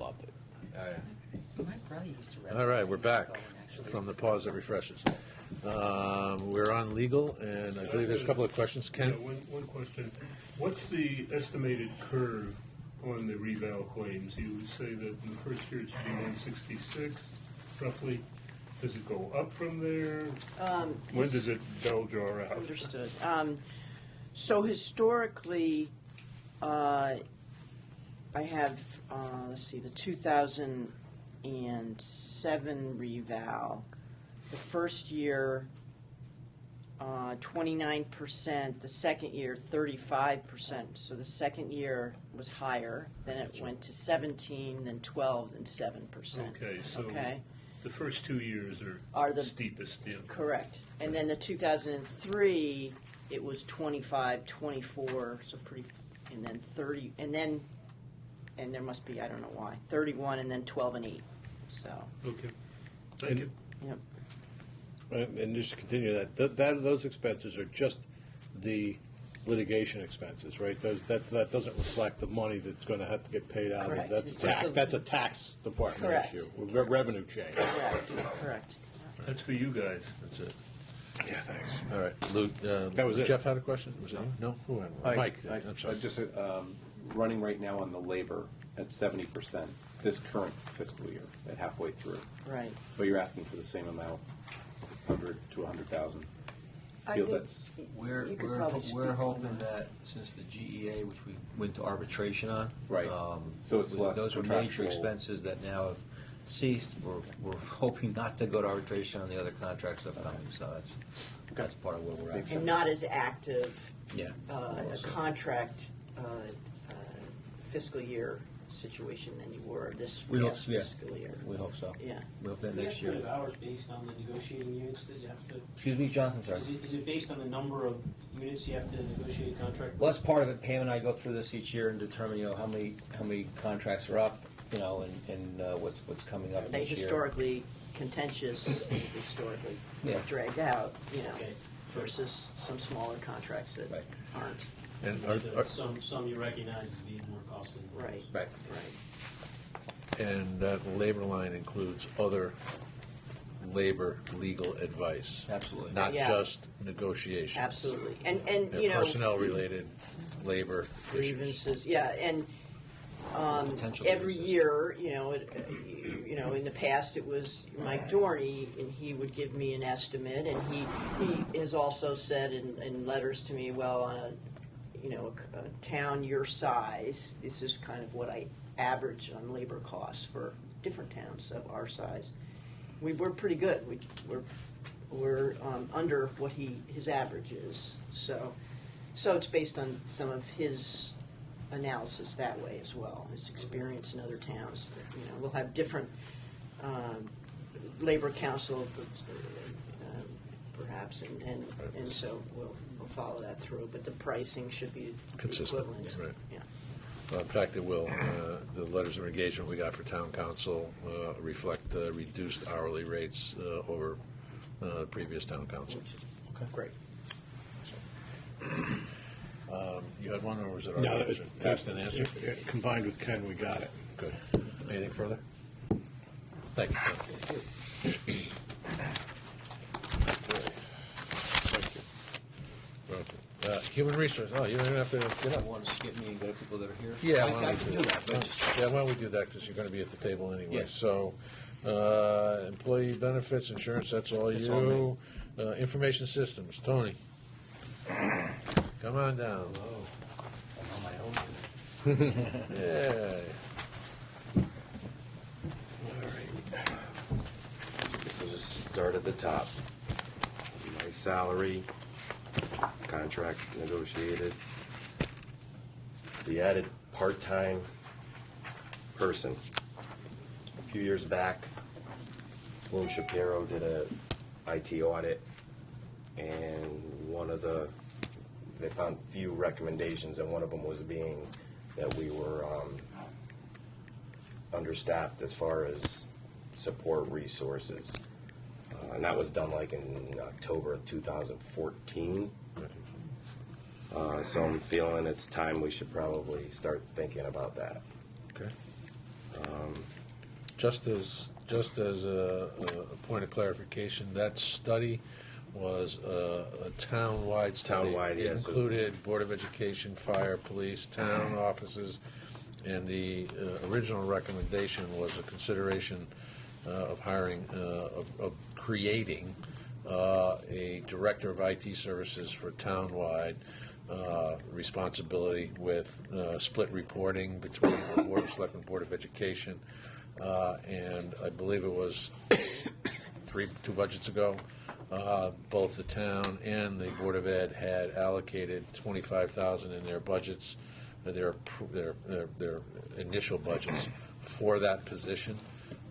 loved it. My brother used to wrestle. All right, we're back from the pause that refreshes. We're on legal, and I believe there's a couple of questions. Ken? Yeah, one question. What's the estimated curve on the reval claims? You would say that in the first year it should be 166, roughly. Does it go up from there? When does it bell jar out? Understood. So historically, I have, let's see, the 2007 reval. The first year, 29%. The second year, 35%. So the second year was higher. Then it went to 17, then 12, then 7%. Okay, so Okay. the first 2 years Are the steepest. Yeah. Correct. And then the 2003, it was 25, 24, so pretty, and then 30, and there must be, I don't know why, 31, and then 12 and 8. So, Okay. Thank you. yep. And just to continue those expenses are just the litigation expenses, right? That doesn't reflect the money that's going to have to get paid out. Correct. That's a tax department Correct. issue, revenue change. Correct. That's for you guys. That's it. Yeah, thanks. All right, Luke, That was it. Jeff had a question? Was it you? No? Who had one? Mike, I'm sorry. Just running right now on the labor at 70% this current fiscal year, at halfway through. Right. But you're asking for the same amount, 100 to 100,000. I Feel think that's We're you could probably speak on hoping that. that since the GEA, which we went to arbitration on, Right. So it's less those are contractual. major expenses that now have ceased. We're hoping not to go to arbitration on the other contracts upcoming. So that's part of where we're at. And not as active Yeah. a contract fiscal year situation than you were this We hope, past yeah. fiscal year. We hope so. Yeah. We hope Is that the next year. estimate of hours based on the negotiating units that you have to? Excuse me, Jonathan. Sorry. Is it based on the number of units you have to negotiate a contract? Well, that's part of it. Pam and I go through this each year and determine, how many contracts are up, and what's coming up They this year. historically contentious, historically Yeah. dragged out, Okay. versus some smaller contracts that Right. aren't. And Some you recognize as being more costly. Right. Right. And that labor line includes other labor legal advice. Absolutely. Not Yeah. just negotiations. Absolutely. And And personnel-related labor issues. grievances, yeah, and Potential every grievances. year, in the past it was Mike Dorney, and he would give me an estimate, and he has also said in letters to me, well, on a town your size, this is kind of what I average on labor costs for different towns of our size. We're pretty good. We're under what his average is. So it's based on some of his analysis that way as well. His experience in other towns. We'll have different labor council, perhaps, and so we'll follow that through. But the pricing should be Consistent, equivalent. right. Yeah. In fact, it will. The letters of engagement we got for town council reflect reduced hourly rates over previous town council. Okay. Great. You had one, or was it No, already asked and answered? Combined with Ken, we got it. Good. Anything further? Thank you. Thank you. Human resources. Oh, you don't even have to get up. You want to skip me and go to people that are here? Yeah, I why don't can we do that. But just- Yeah, why don't we do that, because you're going to be at the table anyway. Yeah. So, employee benefits, insurance, that's all It's you. all Information systems, Tony. Come on down. I'm on my own. Yeah. So just start at the top. My salary, contract negotiated. The added part-time person. A few years back, Bloom Shapiro did a IT audit, and they found few recommendations, and one of them was being that we were understaffed as far as support resources. And that was done like in October of 2014. So I'm feeling it's time we should probably start thinking about that. Okay. Just as a point of clarification, that study was a town-wide study. Town-wide, It yeah, so- included Board of Education, fire, police, town offices, and the original recommendation was a consideration of hiring, of creating a director of IT services for town-wide responsibility with split reporting between the Board of Selectmen, Board of Education, and I believe it was two budgets ago, both the town and the Board of Ed had allocated $25,000 in their budgets, their initial budgets for that position.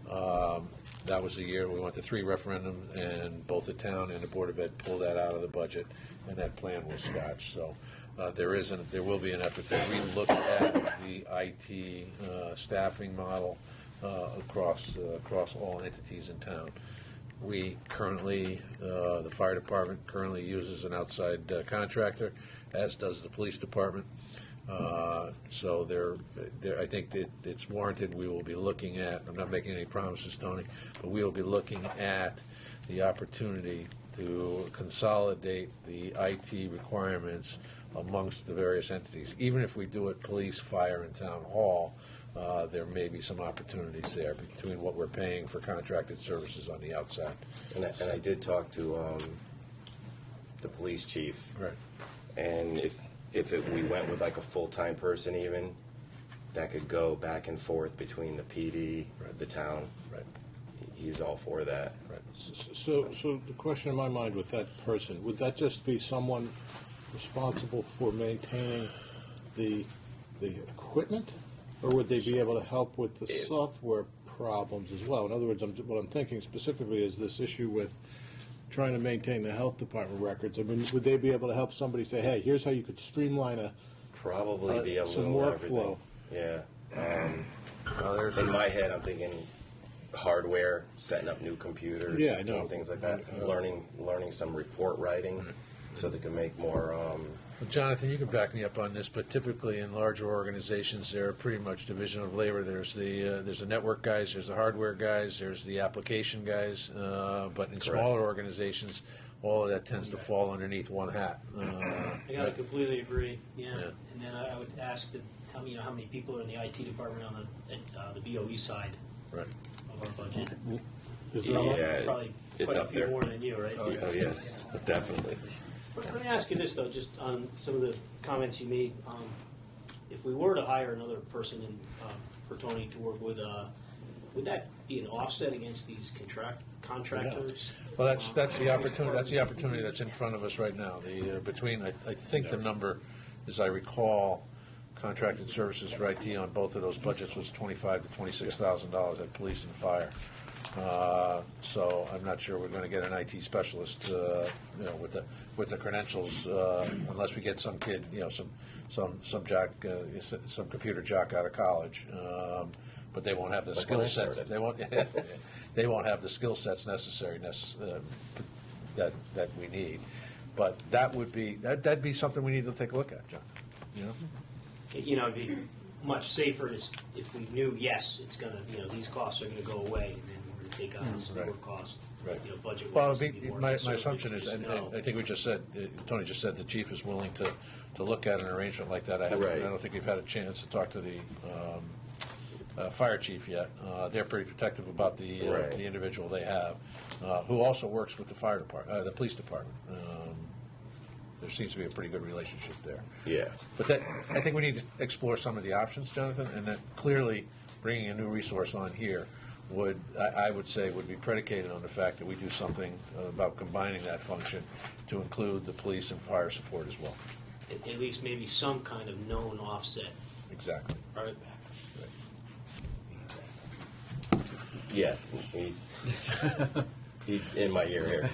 That was the year we went to 3 referendums, and both the town and the Board of Ed pulled that out of the budget, and that plan was scotched. So there will be an effort to relook at the IT staffing model across all entities in town. We currently, the fire department currently uses an outside contractor, as does the police department. So I think that it's warranted. We will be looking at, I'm not making any promises, Tony, but we will be looking at the opportunity to consolidate the IT requirements amongst the various entities. Even if we do it police, fire, and town hall, there may be some opportunities there between what we're paying for contracted services on the outside. And I did talk to the police chief. Right. And if we went with like a full-time person even, that could go back and forth between the PD, Right. the town. Right. He's all for that. Right. So the question in my mind with that person, would that just be someone responsible for maintaining the equipment? Or would they be able to help with the software problems as well? In other words, what I'm thinking specifically is this issue with trying to maintain the health department records. I mean, would they be able to help somebody say, hey, here's how you could streamline Probably be a some little of workflow? everything. Yeah. In my head, I'm thinking hardware, setting up new computers, Yeah, I know. doing things like that, learning some report writing, so they can make more. Jonathan, you can back me up on this, but typically in larger organizations, there are pretty much division of labor. There's the network guys, there's the hardware guys, there's the application guys, but in smaller organizations, all of that tends to fall underneath one hat. I gotta completely agree, yeah. Yeah. And then I would ask how many people are in the IT department on the BOE side Right. of our budget? Is there a lot? Yeah, Probably it's quite a up few there. more than you, right? Oh yes, definitely. But let me ask you this, though, just on some of the comments you made. If we were to hire another person for Tony to work with, would that be an offset against these contractors? Well, that's the opportunity. That's the opportunity that's in front of us right now. I think the number, as I recall, contracted services for IT on both of those budgets was $25,000 to $26,000 at police and fire. So I'm not sure we're going to get an IT specialist, with the credentials, unless we get some kid, some jock, some computer jock out of college. But they won't have the Like skill when I sets. started. They won't have the skill sets necessary that we need. But that'd be something we need to take a look at, John. It'd be much safer if we knew, yes, it's gonna, these costs are gonna go away, and then we're gonna take on this Right. lower cost, Right. budget. Well, my conservative assumption to is, just and know. I think we just said, Tony just said the chief is willing to look at an arrangement like that. I Right. don't think we've had a chance to talk to the fire chief yet. They're pretty protective about the Right. the individual they have, who also works with the fire department, the police department. There seems to be a pretty good relationship there. Yeah. But I think we need to explore some of the options, Jonathan, and that clearly bringing a new resource on here I would say would be predicated on the fact that we do something about combining that function to include the police and fire support as well. At least maybe some kind of known offset. Exactly. All right. Yes. He in my ear here.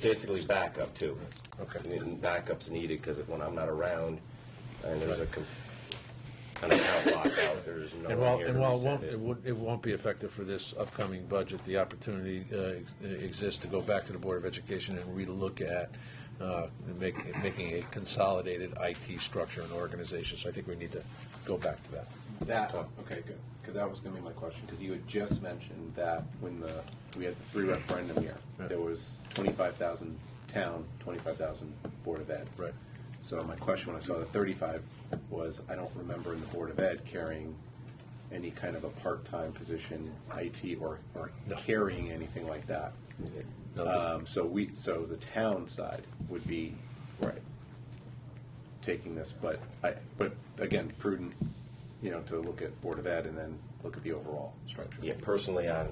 Basically backup too. Okay. And backup's needed because when I'm not around and there's an account lockout, there's no one here to reset it. It won't be effective for this upcoming budget, the opportunity exists to go back to the Board of Education and relook at making a consolidated IT structure and organization. So I think we need to go back to that. That, Talk. okay, good, because that was gonna be my question, because you had just mentioned that when we had the 3 referendum year, Yeah. there was 25,000 town, 25,000 Board of Ed. Right. So my question when I saw the 35 was, I don't remember in the Board of Ed carrying any kind of a part-time position, IT, or No. carrying anything like that. No, So the town side would be, right, taking this, but again, prudent, to look at Board of Ed and then look at the overall structure. Yeah, personally, on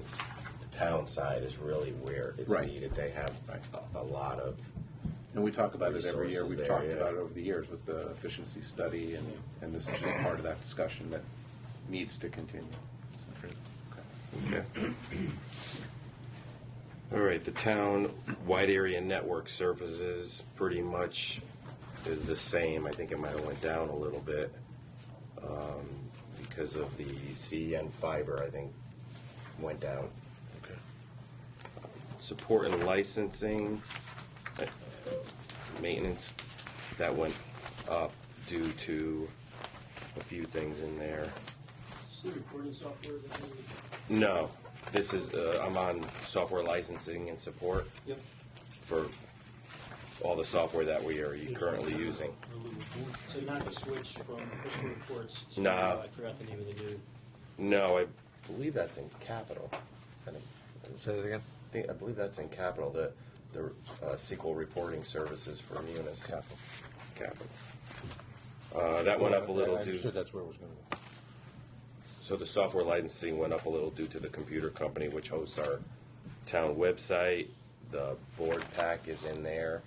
the town side is really where it's Right. needed. They have a lot of, And we talk about it every year. Resources We've there, talked yeah. about it over the years with the efficiency study, and this is just part of that discussion that needs to continue. okay. All right, the town wide area network services pretty much is the same. I think it might have went down a little bit because of the CN fiber, I think, went down. Okay. Support and licensing, maintenance, that went up due to a few things in there. Is the recording software that No, this is, I'm on software licensing and support Yep. for all the software that we are currently using. So not the switch from Crystal Reports to, No. I forgot the name of the new. No, I believe that's in capital. Is that Say that again? I believe that's in capital, the SQL reporting services for Munis. Capital. That went up a little I due. understood that's where it was going to go. So the software licensing went up a little due to the computer company which hosts our town website. The board pack is in there,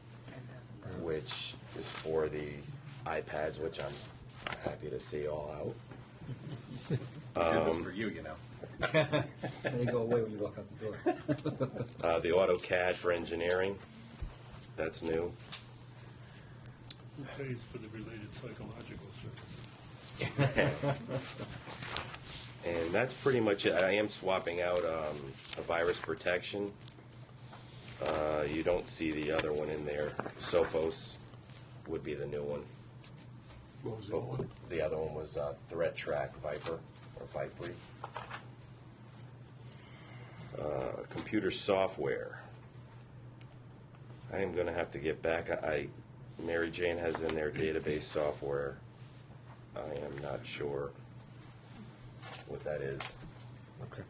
which is for the iPads, which I'm happy to see all out. Did this for you, They go away when you walk out the door. The AutoCAD for engineering, that's new. Who pays for the related psychological services? And that's pretty much it. I am swapping out a virus protection. You don't see the other one in there. Sophos would be the new one. What was the other one? The other one was Threat Track Viper or Vipery. Computer software. I am going to have to get back. Mary Jane has in their database software. I am not sure what that is. Okay.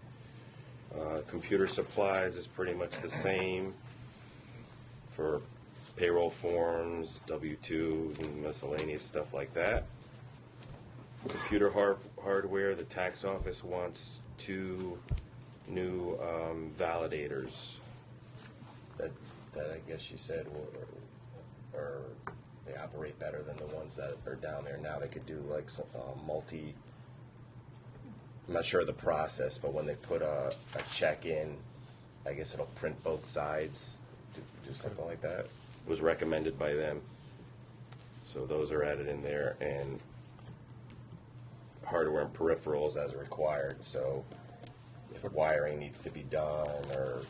Computer supplies is pretty much the same for payroll forms, W-2, and miscellaneous stuff like that. Computer hardware, the tax office wants 2 new validators that I guess she said or they operate better than the ones that are down there now. They could do like some multi. I'm not sure of the process, but when they put a check in, I guess it'll print both sides, do something like that. It was recommended by them. So those are added in there, and hardware and peripherals as required. So if wiring needs to be done or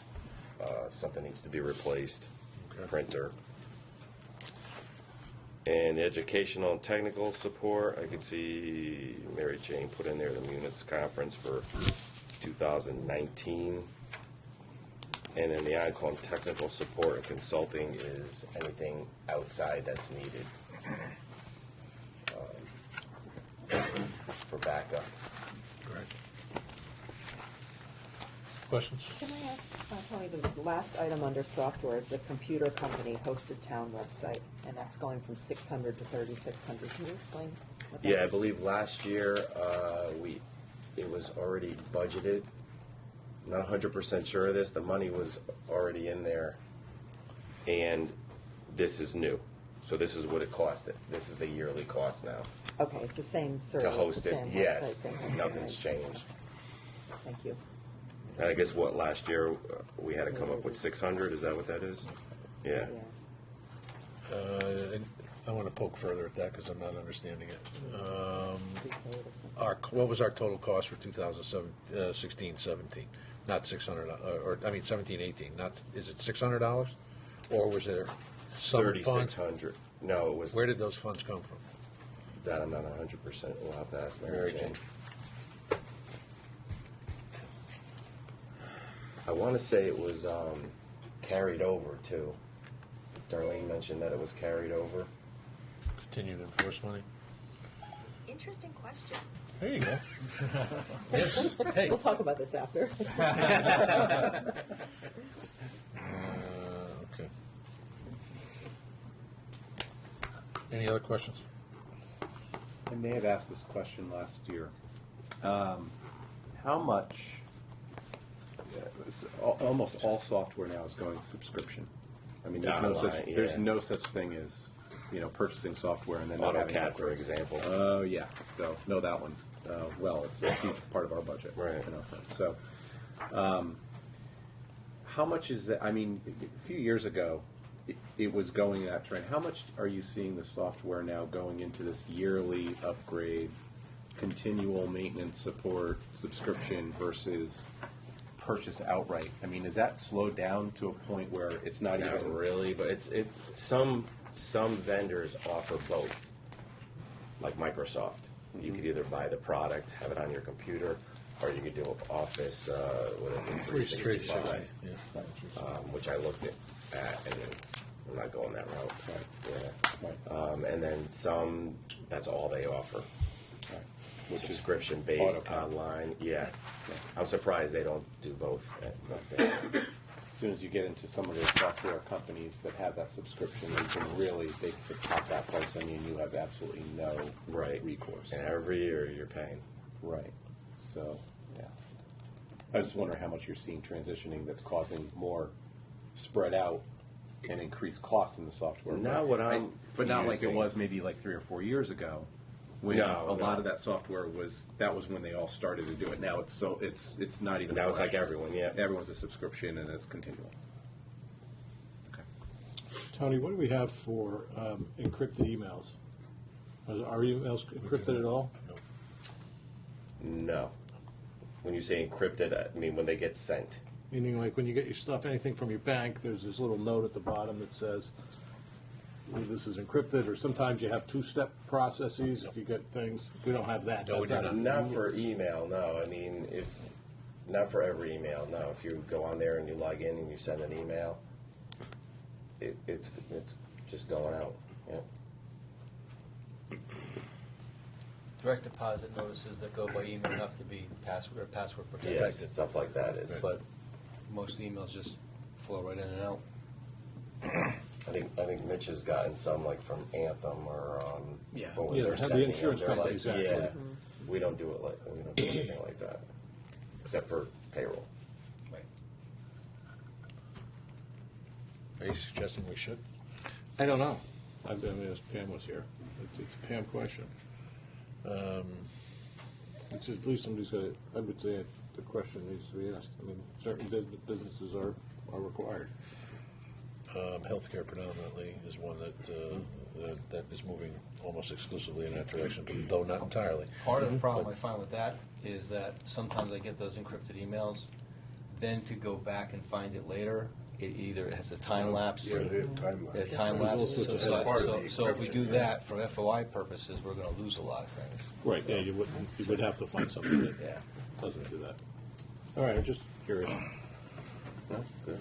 something needs to be replaced, printer. And educational and technical support, I could see Mary Jane put in there the Munis conference for 2019. And then the on-call technical support and consulting is anything outside that's needed for backup. Right. Questions? Can I ask, Tony, the last item under software is the computer company hosted town website, and that's going from 600 to 3,600. Can you explain what that is? Yeah, I believe last year it was already budgeted. Not 100% sure of this. The money was already in there, and this is new. So this is what it costed. This is the yearly cost now Okay, it's the same service, to host the it. same website, Yes, same hosting, nothing's right. changed. Thank you. And I guess what last year we had to come up with 600. Is that what that is? Yeah. Yeah. I want to poke further at that because I'm not understanding it. Prepaid or something. What was our total cost for 2016-17? Not $600, or I mean 17-18. Not is it $600, or was there some funds? 3,600. No, it was Where did those funds come from? That I'm not 100%. We'll have to ask Mary Jane. I want to say it was carried over too. Darlene mentioned that it was carried over. Continued enforce money. Interesting question. There you go. Yes. Hey. We'll talk about this after. Okay. Any other questions? I may have asked this question last year. How much? Almost all software now is going subscription. I mean, there's no such thing as purchasing software and then not having AutoCAD, for upgrades. example. Oh yeah, so know that one. Well, it's a huge part of our budget. Right. In our firm. So, how much is that? I mean, a few years ago, it was going that trend. How much are you seeing the software now going into this yearly upgrade, continual maintenance support, subscription versus purchase outright? I mean, is that slowed down to a point where it's not Not even really, but some vendors offer both, like Microsoft. You could either buy the product, have it on your computer, or you could do Office, what is it, 365, Yeah. which I looked at, and I'm not going that route. Yeah. And then some, that's all they offer. which is Subscription based AutoCAD. online. Yeah. I'm surprised they don't do both. As soon as you get into some of the software companies that have that subscription, they could pop that price on you, and you have absolutely no Right. recourse. And every year you're paying. Right. So, yeah. I was just wondering how much you're seeing transitioning that's causing more spread out and increased costs in the software. Not what I'm but not like it using. was maybe like 3 or 4 years ago, when No, a lot no. of that software was when they all started to do it. Now it's not even. Now it's like fresh. everyone, yeah. Everyone's a subscription and it's continual. Okay. Tony, what do we have for encrypted emails? Are emails encrypted at all? No. When you say encrypted, I mean when they get sent. Meaning like when you get your stuff, anything from your bank, there's this little note at the bottom that says, well, this is encrypted, or sometimes you have two-step processes if you get things. We don't have that. No, we That's do out of- Not for email, no. I mean, not for every email, no. If you go on there and you log in and you send an email, it's just going out. Yeah. Direct deposit notices that go by email have to be password protected. Yes, stuff like that is. But most emails just flow right in and out. I think Mitch has gotten some like from Anthem or Yeah. what was Yeah, their have the sending insurance them. They're companies like, actually. Yeah, we don't do anything like that, except for payroll. Right. Are you suggesting we should? I don't know. I mean, as Pam was here. It's a Pam question. It's at least somebody's got to, I would say the question needs to be asked. I mean, certain businesses are required. Healthcare predominantly is one that is moving almost exclusively in that direction, but though not entirely. Part of the problem I find with that is that sometimes I get those encrypted emails, then to go back and find it later, it either has a time lapse. Yeah, they have time lapse. There's time There's all lapse. sorts of So- That's part of so- the So if we encryption. do that for FOI purposes, we're going to lose a lot of things. Right, yeah, you would have to find something that Yeah. doesn't do that. All right, I'm just curious. No? Good.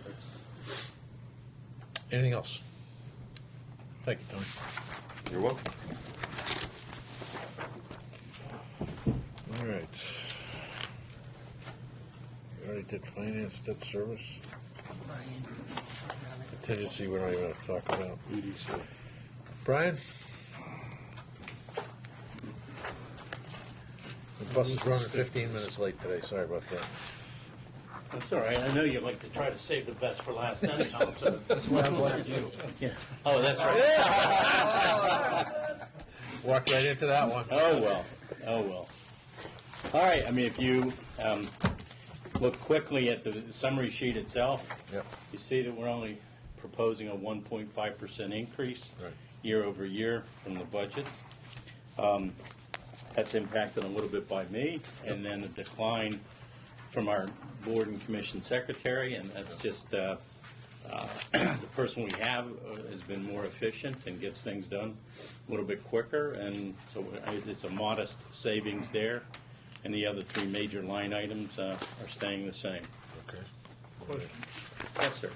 Anything else? Thank you, Tony. You're welcome. All right. We already did finance, debt service. Contingency, we don't even have to talk about. EDC. Brian? The bus is running 15 minutes late today, sorry about that. That's all right. I know you like to try to save the best for last anyhow, so. That's why I wanted you. Yeah. Oh, that's right. Walked right into that one. Oh, well. Oh, well. All right. I mean, if you look quickly at the summary sheet itself, Yep. you see that we're only proposing a 1.5% increase Right. year over year from the budgets. That's impacted a little bit by me, and then a decline from our board and commission secretary, and that's just The person we have has been more efficient and gets things done a little bit quicker, and so it's a modest savings there. And the other three major line items are staying the same. Okay. Question. Yes, sir.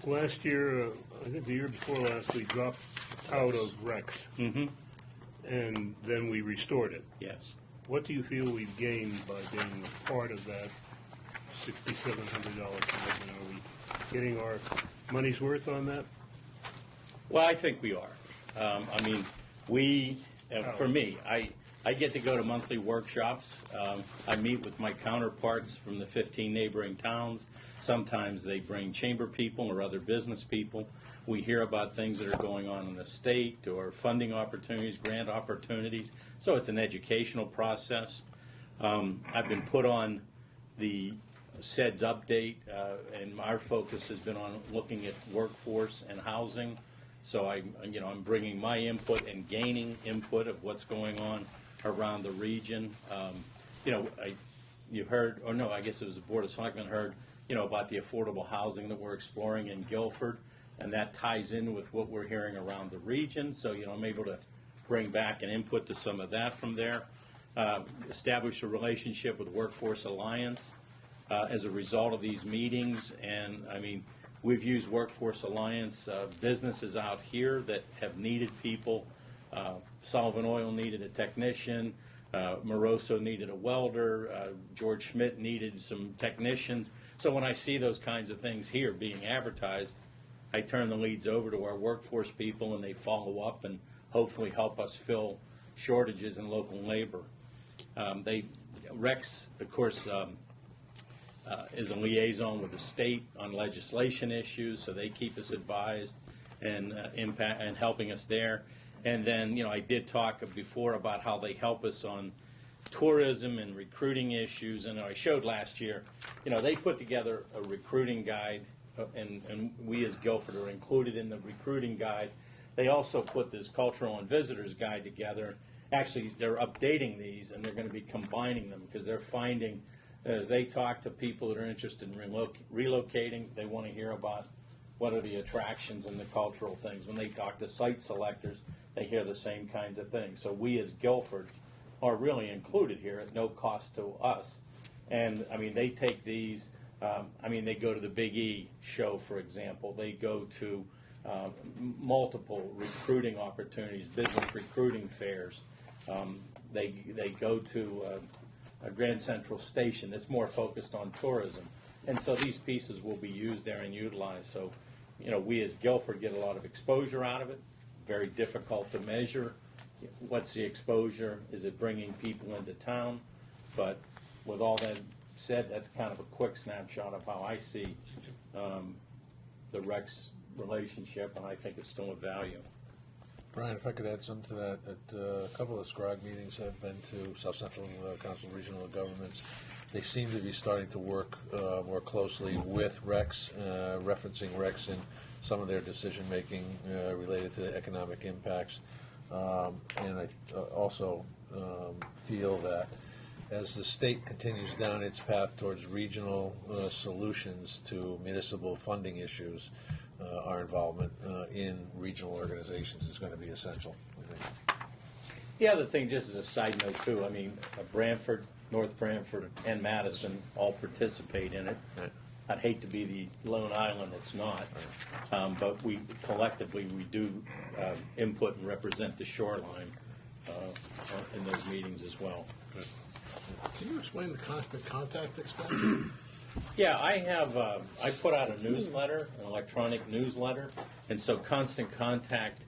Last year, I think the year before last, we dropped out of Rex, Mm-hmm. and then we restored it. Yes. What do you feel we've gained by being a part of that $6,700 commitment? Are we getting our money's worth on that? Well, I think we are. I mean, for me, I get to go to monthly workshops. I meet with my counterparts from the 15 neighboring towns. Sometimes they bring chamber people or other business people. We hear about things that are going on in the state or funding opportunities, grant opportunities. So it's an educational process. I've been put on the SEDS update, and our focus has been on looking at workforce and housing. So I'm bringing my input and gaining input of what's going on around the region. You heard, or no, I guess it was the Board of Selectmen heard, about the affordable housing that we're exploring in Guilford, and that ties in with what we're hearing around the region. So, I'm able to bring back an input to some of that from there. Establish a relationship with Workforce Alliance as a result of these meetings, and we've used Workforce Alliance businesses out here that have needed people. Sullivan Oil needed a technician. Moroso needed a welder. George Schmidt needed some technicians. So when I see those kinds of things here being advertised, I turn the leads over to our workforce people, and they follow up and hopefully help us fill shortages in local labor. Rex, of course, is a liaison with the state on legislation issues, so they keep us advised and helping us there. And then, I did talk before about how they help us on tourism and recruiting issues. And I showed last year, they put together a recruiting guide, and we as Guilford are included in the recruiting guide. They also put this cultural and visitors guide together. Actually, they're updating these, and they're going to be combining them because they're finding, as they talk to people that are interested in relocating, they want to hear about what are the attractions and the cultural things. When they talk to site selectors, they hear the same kinds of things. So we as Guilford are really included here at no cost to us. And, they take these, they go to the Big E show, for example. They go to multiple recruiting opportunities, business recruiting fairs. They go to a Grand Central Station that's more focused on tourism. And so these pieces will be used there and utilized. So, we as Guilford get a lot of exposure out of it. Very difficult to measure. What's the exposure? Is it bringing people into town? But with all that said, that's kind of a quick snapshot of how I see the Rex relationship, and I think it's still of value. Brian, if I could add something to that, a couple of SCROG meetings I've been to, South Central Council of Regional Governments. They seem to be starting to work more closely with Rex, referencing Rex in some of their decision-making related to the economic impacts. And I also feel that as the state continues down its path towards regional solutions to municipal funding issues, our involvement in regional organizations is going to be essential, I think. The other thing, just as a side note too, Branford, North Branford, and Madison all participate in it. Right. I'd hate to be the lone island that's not, but we collectively do input and represent the shoreline in those meetings as well. Can you explain the constant contact expense? Yeah, I put out a newsletter, an electronic newsletter, and so Constant Contact,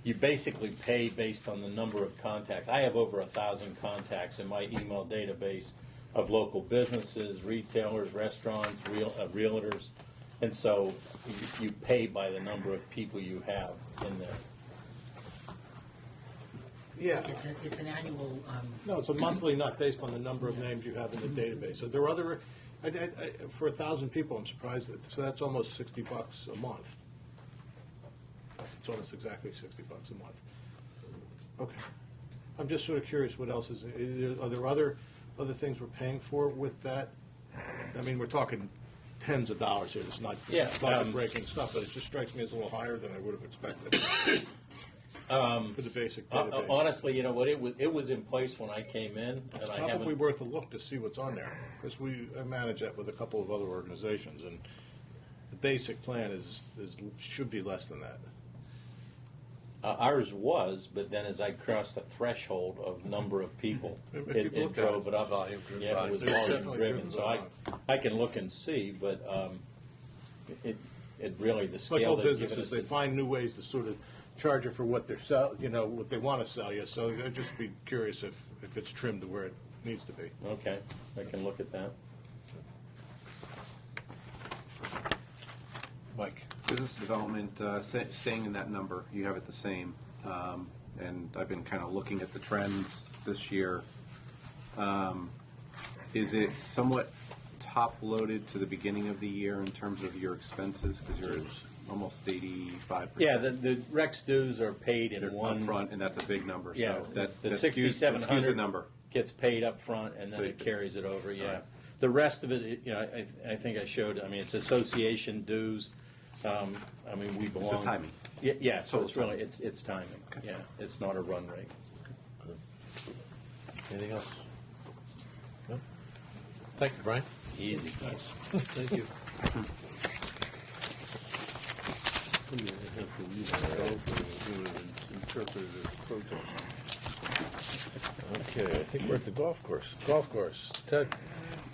you basically pay based on the number of contacts. I have over 1,000 contacts in my email database of local businesses, retailers, restaurants, realtors, and so you pay by the number of people you have in there. Yeah. It's an annual. No, it's a monthly, not based on the number of names you have in the database. So there are other, for 1,000 people, I'm surprised so that's almost $60 a month. It's almost exactly $60 a month. Okay. I'm just sort of curious what else are there other things we're paying for with that? We're talking tens of dollars here. It's not Yeah, breaking stuff, but it just strikes me as a little higher than I would have expected for the basic database. Honestly, you know what, it was in place when I came in, and It's I probably haven't. worth a look to see what's on there, because I manage that with a couple of other organizations, and the basic plan should be less than that. Ours was, but then as I crossed a threshold of number of people, If you've it looked at drove it, it up. volume-driven. Yeah, it was It's volume definitely driven, driven so by I can look and see, but it really, the It's like scale all they've given businesses, us they is. find new ways to sort of charge you for what what they want to sell you, so I'd just be curious if it's trimmed to where it needs to be. Okay, I can look at that. Mike? Business development, staying in that number, you have it the same. And I've been kind of looking at the trends this year. Is it somewhat top-loaded to the beginning of the year in terms of your expenses? Because you're at almost 85%. Yeah, the Rex dues are paid in They're one. up front, and that's a big number. Yeah, So that's the that skews the 6,700 number. gets paid up front, and then So it carries it over, yeah. Right. The rest of it, I think I showed, it's association dues. I mean, we belong. timing. Yeah, so it's Total really, it's timing, yeah. It's not a run rate. Anything else? No? Thank you, Brian. Easy. Thank you. Okay, I think we're at the golf course. Golf course. Ted?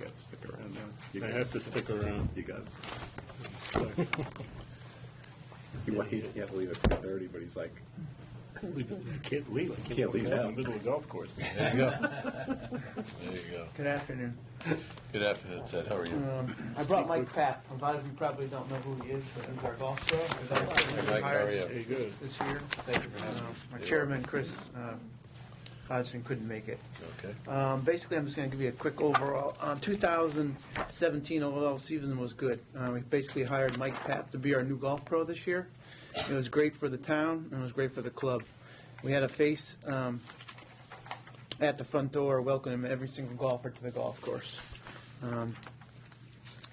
You got to stick around now. I have to stick around. You got it. He can't leave at 2:30, but he's like, I can't leave. I Can't leave walk now. in the middle of the golf course. There you go. There you go. Good afternoon. Good afternoon, Ted. How are you? I brought Mike Papp. A lot of you probably don't know who he is, but he's our golf pro. He's our Hey, Mike, how are you? Hey, good. this year. My chairman, Chris Hodgson, couldn't make it. Okay. Basically, I'm just going to give you a quick overall. 2017 overall season was good. We basically hired Mike Papp to be our new golf pro this year. It was great for the town, and it was great for the club. We had a face at the front door welcoming every single golfer to the golf course.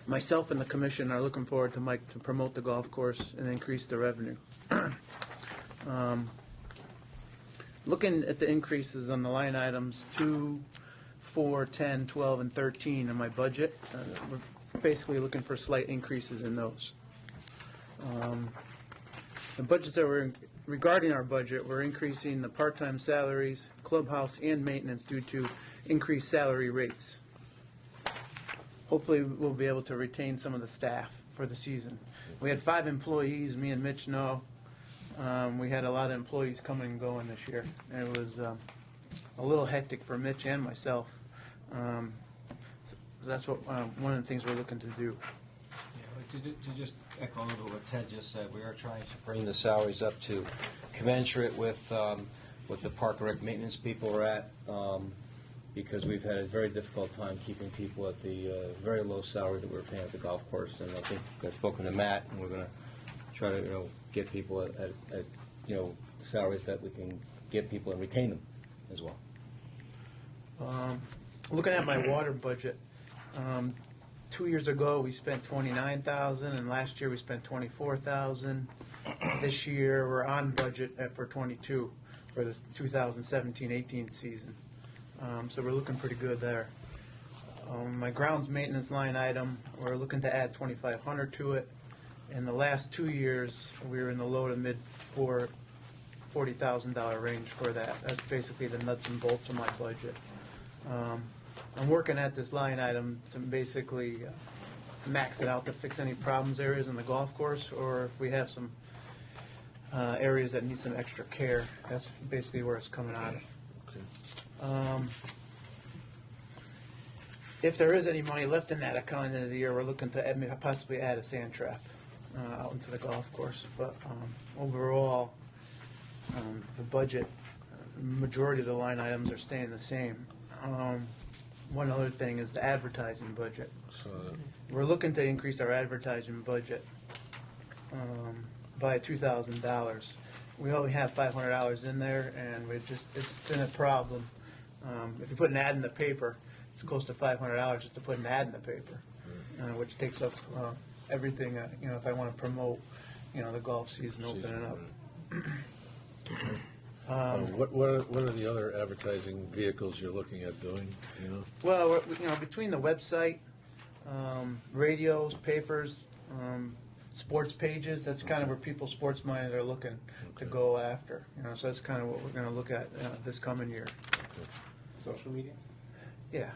Myself and the commission are looking forward to Mike to promote the golf course and increase the revenue. Looking at the increases on the line items 2, 4, 10, 12, and 13 in my budget, we're basically looking for slight increases in those. The budgets that were regarding our budget, we're increasing the part-time salaries, clubhouse, and maintenance due to increased salary rates. Hopefully, we'll be able to retain some of the staff for the season. We had 5 employees, me and Mitch know. We had a lot of employees coming and going this year. And it was a little hectic for Mitch and myself. So that's what one of the things we're looking to do. Yeah, to just echo a little bit what Ted just said, we are trying to bring the salaries up to commensurate with what the park and rec maintenance people are at, because we've had a very difficult time keeping people at the very low salary that we're paying at the golf course. And I think I've spoken to Matt, and we're going to try to get people at salaries that we can get people and retain them as well. Looking at my water budget, 2 years ago, we spent $29,000, and last year we spent $24,000. This year, we're on budget for $22,000 for the 2017-18 season. So we're looking pretty good there. My grounds maintenance line item, we're looking to add $2,500 to it. In the last 2 years, we were in the low to mid $40,000 range for that. That's basically the nuts and bolts of my budget. I'm working at this line item to basically max it out to fix any problems areas in the golf course, or if we have some areas that need some extra care. That's basically where it's coming out of. If there is any money left in that account at the end of the year, we're looking to possibly add a sand trap out into the golf course. But overall, the budget, majority of the line items are staying the same. One other thing is the advertising budget. So, We're looking to increase our advertising budget by $2,000. We only have $500 in there, and it's been a problem. If you put an ad in the paper, it's close to $500 just to put an ad in the paper. which takes up everything, if I want to promote, the golf season opening up. What are the other advertising vehicles you're looking at doing, you know? Well, between the website, radios, papers, sports pages, that's kind of where people's sports minded are looking to go after. So that's kind of what we're going to look at this coming year. Social media? Yeah.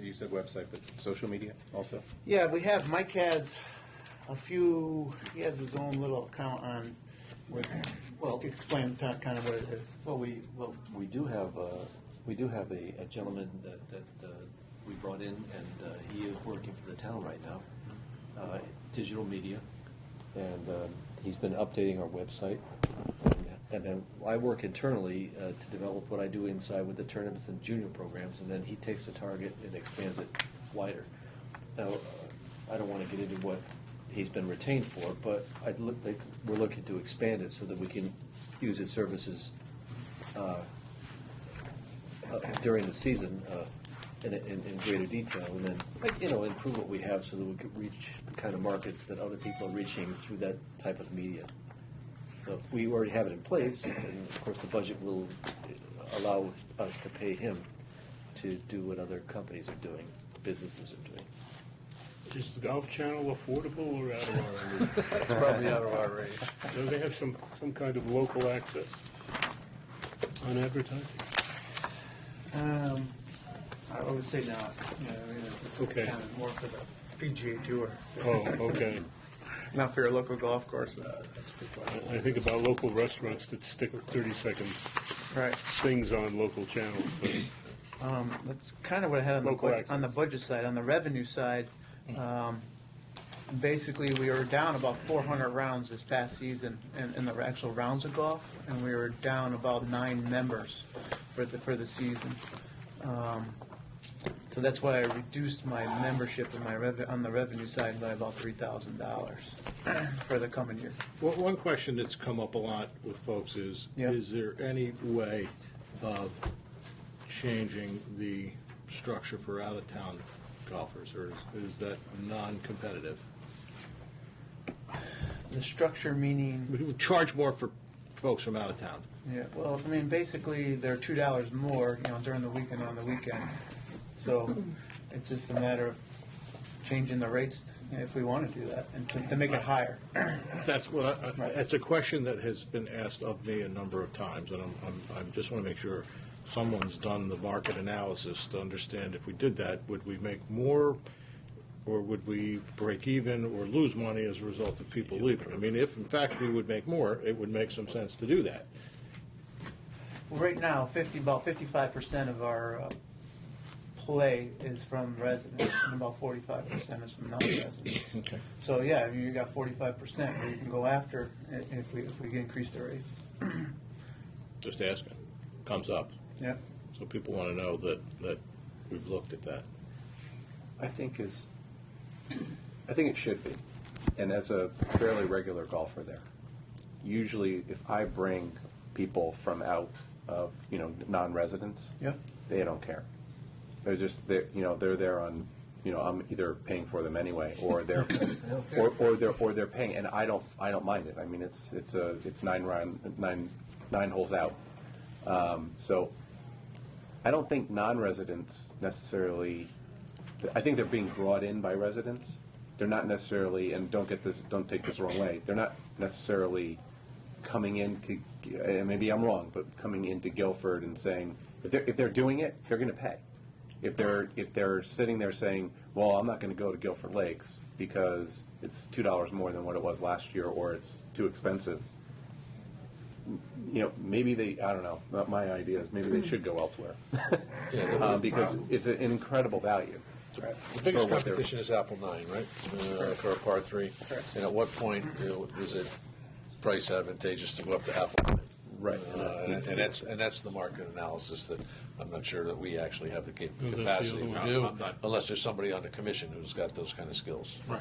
You said website, but social media also? Yeah, Mike has he has his own little account on, just explain kind of what it is. Well, we do have a gentleman that we brought in, and he is working for the town right now, digital media, and he's been updating our website. And then I work internally to develop what I do inside with the tournaments and junior programs, and then he takes the target and expands it wider. Now, I don't want to get into what he's been retained for, but we're looking to expand it so that we can use his services during the season in greater detail, and then improve what we have so that we could reach the kind of markets that other people are reaching through that type of media. So we already have it in place, and of course the budget will allow us to pay him to do what other companies are doing, businesses are doing. Is the Golf Channel affordable or out of our reach? It's probably out of our range. Do they have some kind of local access on advertising? I would say not. It's Okay. kind of more for the PGA Tour. Oh, okay. Not for your local golf course. That's a good question. I think about local restaurants that stick 30-second Right. things on local channels. But That's kind of what I had on Local the budget side. On the revenue side, basically we were down about 400 rounds this past season in the actual rounds of golf, and we were down about 9 members for the season. So that's why I reduced my membership and on the revenue side by about $3,000 for the coming year. Well, one question that's come up a lot with folks is, Yep. is there any way of changing the structure for out-of-town golfers, or is that non-competitive? The structure meaning, We would charge more for folks from out of town. yeah, well, I mean, basically, they're $2 more, during the week and on the weekend. So it's just a matter of changing the rates if we want to do that, and to make it higher. That's what it's a question that has been asked of me a number of times, and I just want to make sure someone's done the market analysis to understand if we did that, would we make more, or would we break even or lose money as a result of people leaving? I mean, if in fact we would make more, it would make some sense to do that. Well, right now, about 55% of our play is from residents, and about 45% is from non-residents. Okay. So, yeah, I mean, you got 45% where you can go after if we increase the rates. Just asking. Comes up. Yeah. So people want to know that we've looked at that. I think it should be. And as a fairly regular golfer there, usually if I bring people from out of, non-residents, Yeah. they don't care. They're just, they're there on, I'm either paying for them anyway, or they're, or they're paying, and I don't mind it. I mean, it's 9 holes out. So I don't think non-residents necessarily, I think they're being brought in by residents. They're not necessarily, and don't take this the wrong way, they're not necessarily coming into, and maybe I'm wrong, but coming into Guilford and saying, if they're doing it, they're going to pay. If they're sitting there saying, well, I'm not going to go to Guilford Lakes because it's $2 more than what it was last year, or it's too expensive, maybe I don't know, not my idea is maybe they should go elsewhere. Because it's an incredible value. The biggest competition is Apple 9, right? For a par 3. And at what point is it price advantageous to go up to Apple 9? Right. And that's the market analysis that I'm not sure that we actually have the No, that's capacity the to other do, one. I'm not- unless there's somebody on the commission who's got those kind of skills. Right.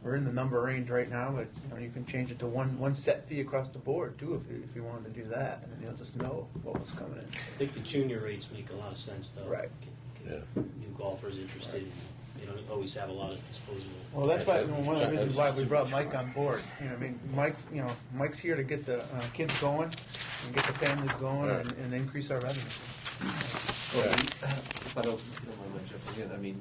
we're in the number range right now, but, you know, you can change it to one set fee across the board too, if you wanted to do that, and then you'll just know what was coming in. I think the junior rates make a lot of sense, though. Right. Get new golfers interested. They don't always have a lot of disposable. Well, that's why, one of the reasons why we brought Mike on board. You know, I mean, Mike's here to get the kids going and get the families going and increase our revenue. Well, if I don't mind to jump again, I mean,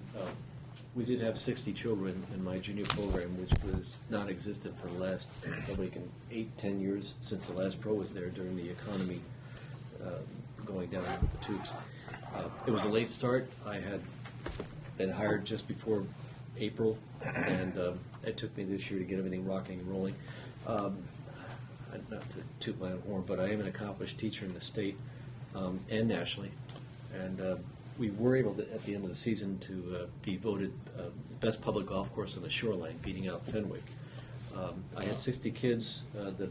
we did have 60 children in my junior program, which was non-existent for the last, probably 8-10 years since the last pro was there during the economy going down the tubes. It was a late start. I had been hired just before April, and it took me this year to get everything rocking and rolling. Not to toot my own horn, but I am an accomplished teacher in the state and nationally. And we were able to, at the end of the season, to be voted best public golf course on the shoreline, beating out Fenwick. I had 60 kids. The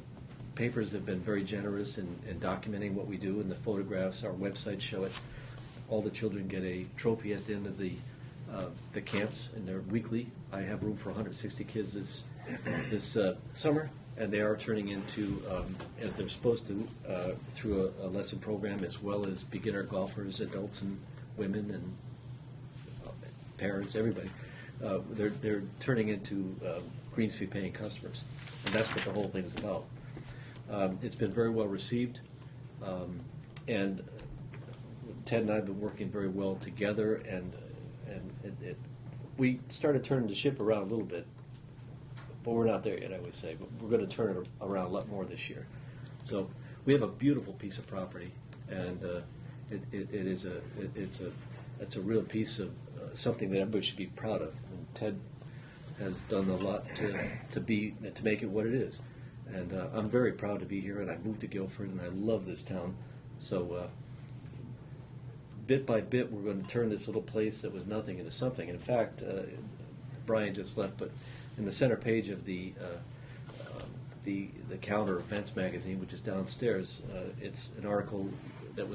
papers have been very generous in documenting what we do, and the photographs, our websites show it. All the children get a trophy at the end of the camps, and they're weekly. I have room for 160 kids this summer, and they are turning into, as they're supposed to, through a lesson program, as well as beginner golfers, adults and women and parents, everybody. They're turning into greens fee paying customers, and that's what the whole thing is about. It's been very well received, and Ted and I have been working very well together, and we started turning the ship around a little bit, but we're not there yet, I would say. But we're going to turn it around a lot more this year. So we have a beautiful piece of property, and it's a real piece of something that everybody should be proud of. And Ted has done a lot to make it what it is, and I'm very proud to be here. And I moved to Guilford, and I love this town. So. Bit by bit, we're going to turn this little place that was nothing into something. And in fact, Brian just left, but in the center page of the Counter Events magazine, which is downstairs, it's an article that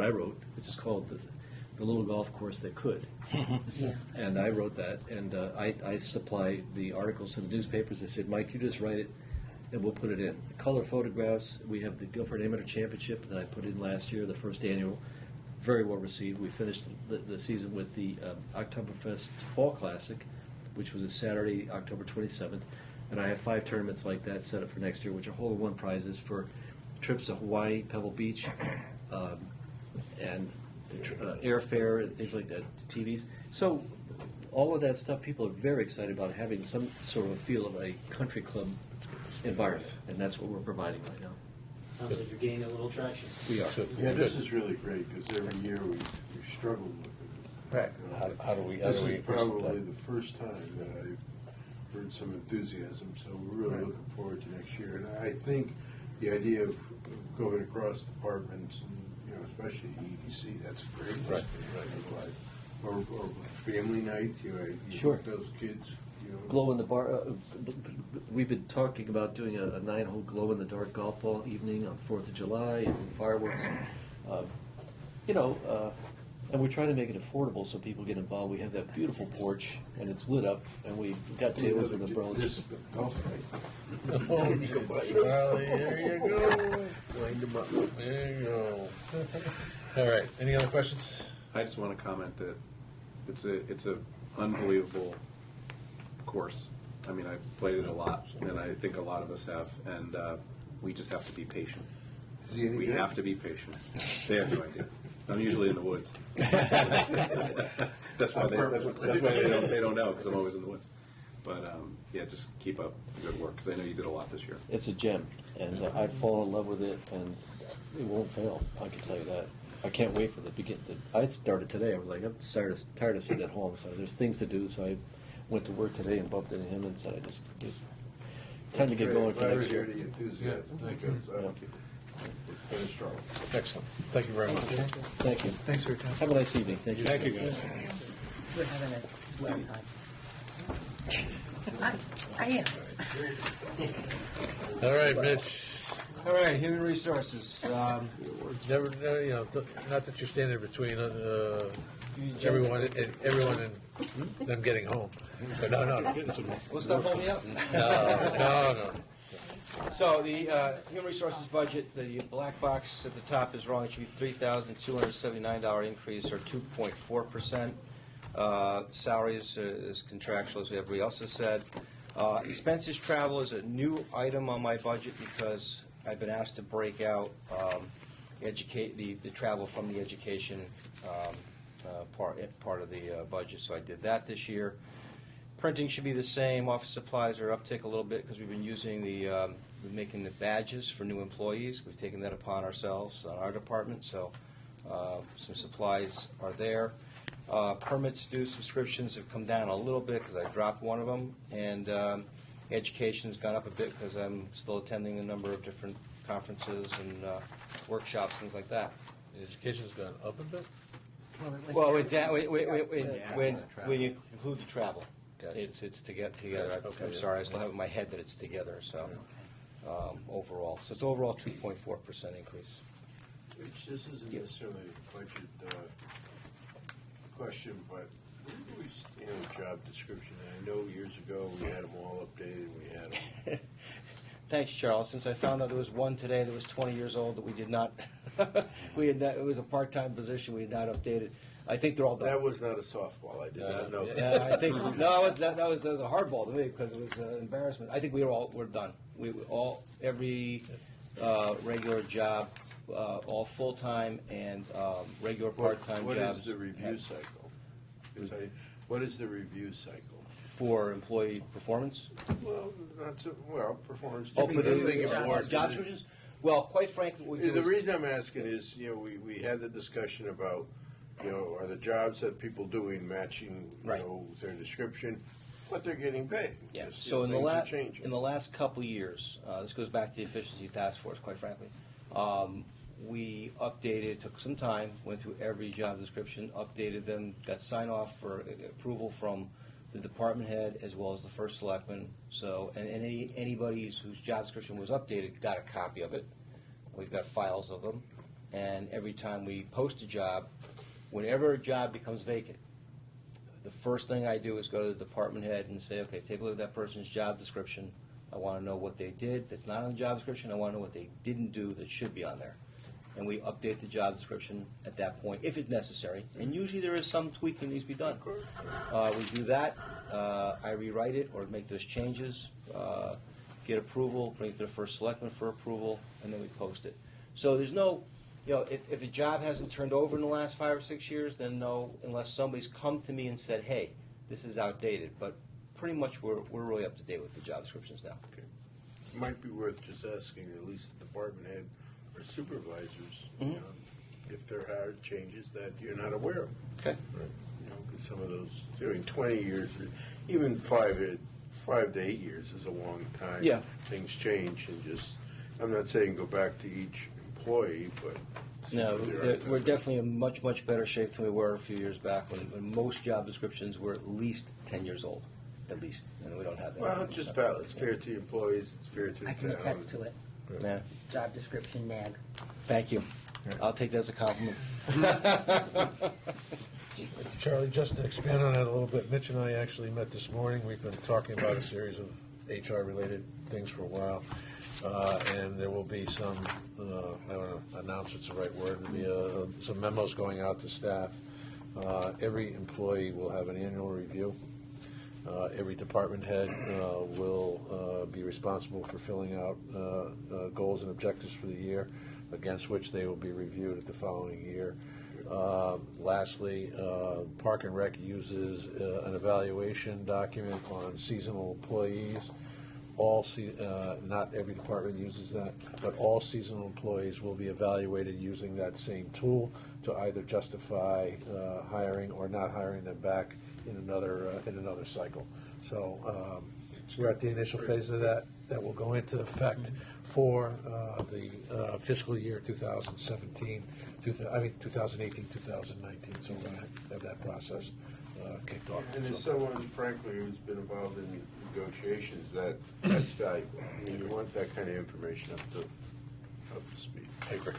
I wrote, which is called "The Little Golf Course That Could." And I wrote that, and I supply the articles to the newspapers. They said, "Mike, you just write it, and we'll put it in." Color photographs. We have the Guilford Amateur Championship that I put in last year, the first annual. Very well received. We finished the season with the Oktoberfest Fall Classic, which was a Saturday, October 27th. And I have 5 tournaments like that set up for next year, which are hole-in-one prizes for trips to Hawaii, Pebble Beach, and airfare and things like that, TVs. So all of that stuff, people are very excited about having some sort of a feel of a country club environment, and that's what we're providing right now. Sounds like you're gaining a little traction. We are. Yeah, this is really great, because every year we struggled with it. Right. How do we? This is probably the first time that I've heard some enthusiasm, so we're really looking forward to next year. And I think the idea of going across departments, and especially EDC, that's great. Right. Or family night, Sure. want those kids. Glow in the bar. We've been talking about doing a 9-hole glow in the dark golf ball evening on 4th of July and fireworks. And we're trying to make it affordable so people get involved. We have that beautiful porch, and it's lit up, and we've got tables with umbrellas. There you go. Wind them up. There you go. All right. Any other questions? I just want to comment that it's a unbelievable course. I mean, I've played it a lot, and I think a lot of us have, and we just have to be patient. Is he any We good? have to be patient. They have no idea. I'm usually in the woods. That's why they don't know, because I'm always in the woods. But yeah, just keep up the good work, because I know you did a lot this year. It's a gem, and I've fallen in love with it, and it won't fail. I can tell you that. I can't wait for the beginning. I started today. I was like, I'm tired of sitting at home, so there's things to do. So I went to work today and bumped into him and said, it's time to get going for next year. The enthusiasm. Thank you. Finish strong. Excellent. Thank you very much. Thank you. Thanks for your time. Have a nice evening. Thank you. Thank you, guys. We're having a swell time. I am. All right, Mitch. All right, human resources. Never, not that you're standing between everyone and them getting home. But no. Let's not hold me up. No. So the human resources budget, the black box at the top is wrong. It should be $3,279 increase, or 2.4%. Salaries is contractual, as everybody else has said. Expenses travel is a new item on my budget because I've been asked to break out the travel from the education part of the budget, so I did that this year. Printing should be the same. Office supplies are uptick a little bit because we've been using we're making the badges for new employees. We've taken that upon ourselves on our department, so some supplies are there. Permits due subscriptions have come down a little bit because I dropped one of them, and education's gone up a bit because I'm still attending a number of different conferences and workshops, things like that. Education's gone up a bit? Well, when you include the travel, Gotcha. it's to get together. Okay, I'm yeah. sorry, I still have it in my head that it's together. So overall, so it's overall 2.4% increase. Rich, this isn't necessarily a budget question, but where do we stand with job description? I know years ago we had them all updated, we had them. Thanks, Charles. Since I found out there was one today that was 20 years old that we did not, it was a part-time position we had not updated. I think they're all done. That was not a softball, I did not know that. Yeah, I think that was a hardball to me because it was an embarrassment. I think we're done. Every regular job, all full-time and regular part-time What jobs. is the review cycle? What is the review cycle? For employee performance? Well, not so, performance. Oh, for the Thinking more job descriptions? Well, quite frankly, what we do The is- reason I'm asking is, we had the discussion about, are the jobs that people doing matching, Right. their description, what they're getting paid? Yeah. Because, So in the things are changing. last couple of years, this goes back to the efficiency task force, quite frankly. We updated, took some time, went through every job description, updated them, got sign off for approval from the department head as well as the first selectman. So, and anybody whose job description was updated got a copy of it. We've got files of them, and every time we post a job, whenever a job becomes vacant, the first thing I do is go to the department head and say, okay, take a look at that person's job description. I want to know what they did that's not on the job description. I want to know what they didn't do that should be on there. And we update the job description at that point, if it's necessary. And usually there is some tweaking that needs to be done. We do that. I rewrite it or make those changes, get approval, bring it to the first selectman for approval, and then we post it. So there's no, if a job hasn't turned over in the last 5 or 6 years, then no, unless somebody's come to me and said, hey, this is outdated. But pretty much we're really up to date with the job descriptions now. Okay. It might be worth just asking at least the department head or supervisors, if there are changes that you're not aware of. Okay. Right. Because some of those, during 20 years, or even 5 to 8 years is a long time. Yeah. Things change and I'm not saying go back to each employee, but. No, we're definitely in much, much better shape than we were a few years back when most job descriptions were at least 10 years old, at least, and we don't have that. Well, it's just valid. It's fair to the employees, it's fair to the town. I can attest to it. Yeah. Job description, nag. Thank you. I'll take that as a compliment. Charlie, just to expand on that a little bit, Mitch and I actually met this morning. We've been talking about a series of HR-related things for a while. And there will be some, I don't know, announce it's the right word, there'll be some memos going out to staff. Every employee will have an annual review. Every department head will be responsible for filling out goals and objectives for the year, against which they will be reviewed at the following year. Lastly, Park and Rec uses an evaluation document on seasonal employees. Not every department uses that, but all seasonal employees will be evaluated using that same tool to either justify hiring or not hiring them back in another cycle. So we're at the initial phase of that. That will go into effect for the fiscal year 2018, 2019. So we're going to have that process kicked off. And as someone, frankly, who's been involved in negotiations, that's valuable. I mean, you want that kind of information up to speed. I agree.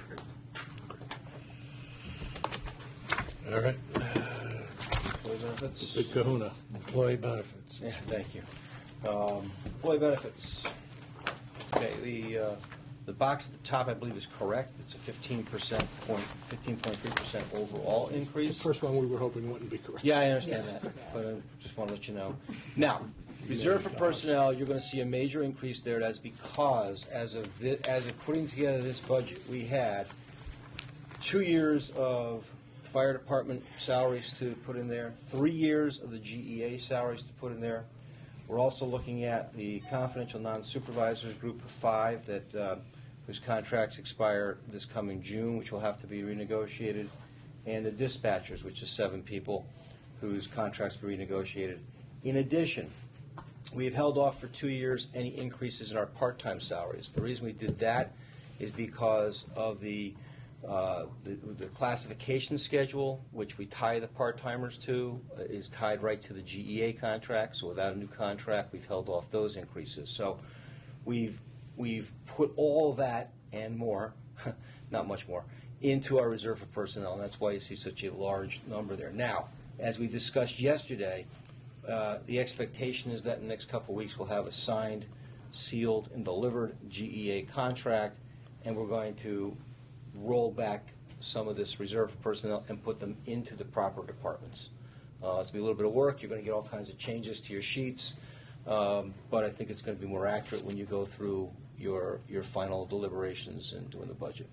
All right. benefits. Big kahuna. Employee benefits. Yeah, thank you. Employee benefits. Okay, the box at the top, I believe, is correct. It's a 15.3% overall The increase. first one we were hoping wouldn't be correct. Yeah, I understand that, but I just want to let you know. Now, reserve for personnel, you're going to see a major increase there. That's because as of putting together this budget, we had 2 years of fire department salaries to put in there, 3 years of the GEA salaries to put in there. We're also looking at the confidential non-supervisors group of 5 that whose contracts expire this coming June, which will have to be renegotiated, and the dispatchers, which is 7 people whose contracts will be renegotiated. In addition, we have held off for 2 years any increases in our part-time salaries. The reason we did that is because of the classification schedule, which we tie the part-timers to, is tied right to the GEA contract. So without a new contract, we've held off those increases. So we've put all that and more, not much more, into our reserve for personnel, and that's why you see such a large number there. Now, as we discussed yesterday, the expectation is that in the next couple of weeks we'll have a signed, sealed, and delivered GEA contract, and we're going to roll back some of this reserve for personnel and put them into the proper departments. It's going to be a little bit of work. You're going to get all kinds of changes to your sheets, but I think it's going to be more accurate when you go through your final deliberations and doing the budget.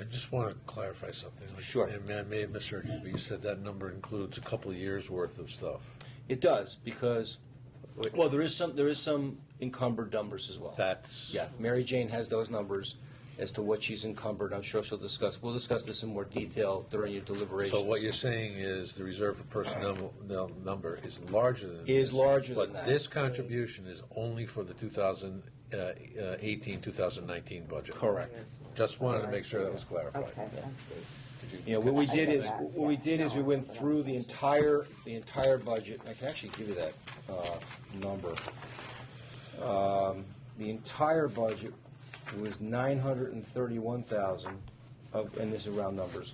I just want to clarify something. Sure. And I may have misheard you, but you said that number includes a couple of years' worth of stuff. It does, because, well, there is some encumbered numbers as well. That's... Yeah, Mary Jane has those numbers as to what she's encumbered. I'm sure we'll discuss this in more detail during your deliberations. So what you're saying is the reserve for personnel number is larger than Is this, larger than but that. this contribution is only for the 2018-2019 budget. Correct. Just wanted to make sure that was clarified. Okay, I see. Did You know, what we did is, Yeah. we went through the entire budget. I can actually give you that number. The entire budget was $931,000 and this is round numbers,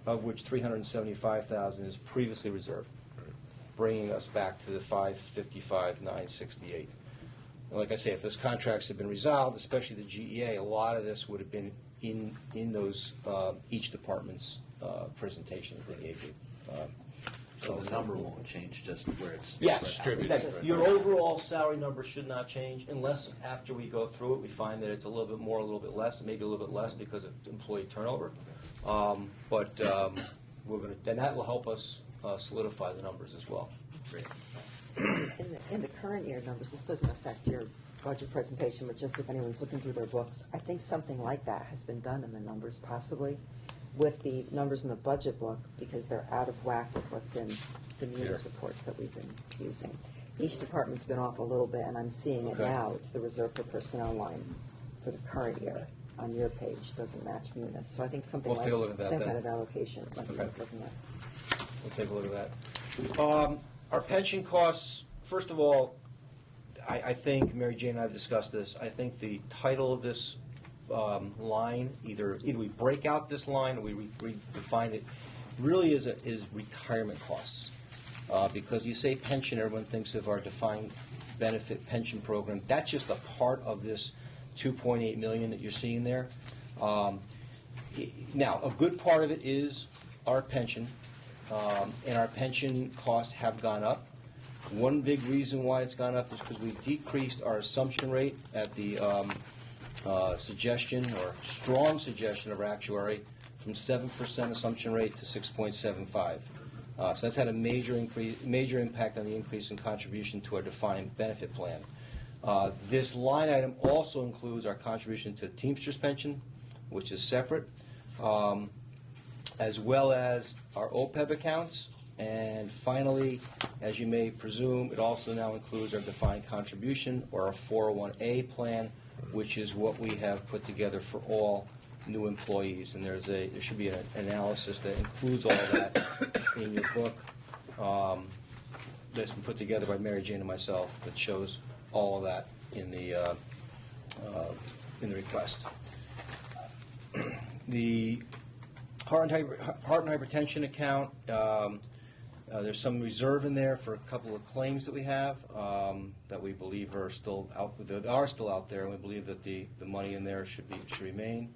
of which $375,000 is previously reserved, bringing us back to the $555,968. And like I say, if those contracts had been resolved, especially the GEA, a lot of this would have been in those each department's presentation that they gave you. So the number won't change, just where it's Yes, distributed. exactly. Your overall salary number should not change unless after we go through it, we find that it's a little bit more, a little bit less, maybe a little bit less because of employee turnover. We're going to, and that will help us solidify the numbers as well. great. In the current year numbers, this doesn't affect your budget presentation, but just if anyone's looking through their books, I think something like that has been done in the numbers possibly with the numbers in the budget book because they're out of whack with what's in the munis reports that we've been using. Each department's been off a little bit, and I'm seeing it Okay. now. It's the reserve for personnel line for the current year on your page doesn't match munis. So I think something We'll like take a look at that same then. kind of allocation might be Okay. worth looking at. We'll take a look at that. Our pension costs, first of all, I think, Mary Jane and I have discussed this, I think the title of this line, either we break out this line or we redefine it, really is retirement costs. Because you say pension, everyone thinks of our defined benefit pension program. That's just a part of this $2.8 million that you're seeing there. Now, a good part of it is our pension, and our pension costs have gone up. One big reason why it's gone up is because we decreased our assumption rate at the suggestion or strong suggestion of our actuary from 7% assumption rate to 6.75. So that's had a major impact on the increase in contribution to our defined benefit plan. This line item also includes our contribution to Teamsters pension, which is separate, as well as our OPEB accounts. And finally, as you may presume, it also now includes our defined contribution or our 401A plan, which is what we have put together for all new employees. And there should be an analysis that includes all of that in your book that's been put together by Mary Jane and myself that shows all of that in the request. The heart and hypertension account, There's some reserve in there for a couple of claims that we have that we believe are still out there, and we believe that the money in there should remain.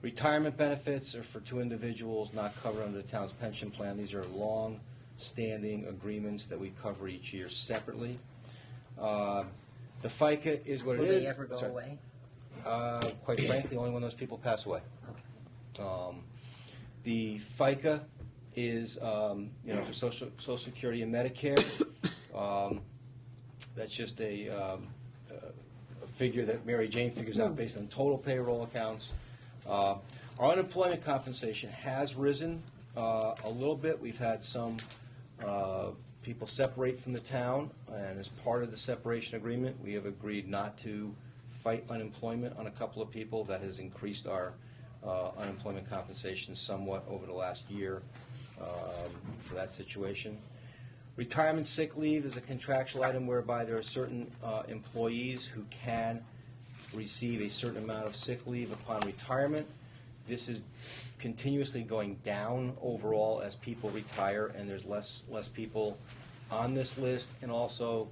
Retirement benefits are for two individuals not covered under the town's pension plan. These are long-standing agreements that we cover each year separately. The FICA is what Will it is. they ever go away? Quite frankly, only when those people pass away. The FICA is, for Social Security and Medicare. That's just a figure that Mary Jane figures out based on total payroll accounts. Our unemployment compensation has risen a little bit. We've had some people separate from the town, and as part of the separation agreement, we have agreed not to fight unemployment on a couple of people. That has increased our unemployment compensation somewhat over the last year for that situation. Retirement sick leave is a contractual item whereby there are certain employees who can receive a certain amount of sick leave upon retirement. This is continuously going down overall as people retire, and there's less people on this list, and also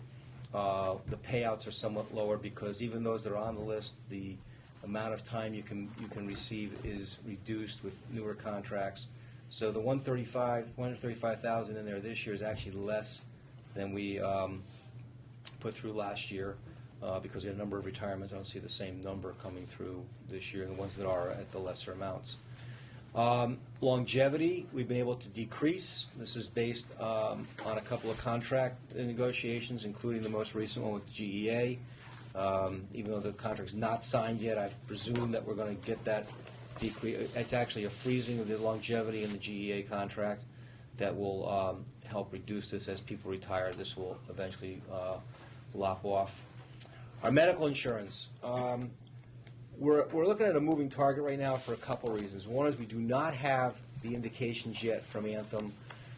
the payouts are somewhat lower because even those that are on the list, the amount of time you can receive is reduced with newer contracts. So the 135,000 in there this year is actually less than we put through last year because we had a number of retirements. I don't see the same number coming through this year, the ones that are at the lesser amounts. Longevity, we've been able to decrease. This is based on a couple of contract negotiations, including the most recent one with GEA. Even though the contract's not signed yet, I presume that we're going to get that decrease. It's actually a freezing of the longevity in the GEA contract that will help reduce this as people retire. This will eventually lop off. Our medical insurance. We're looking at a moving target right now for a couple of reasons. One is we do not have the indications yet from Anthem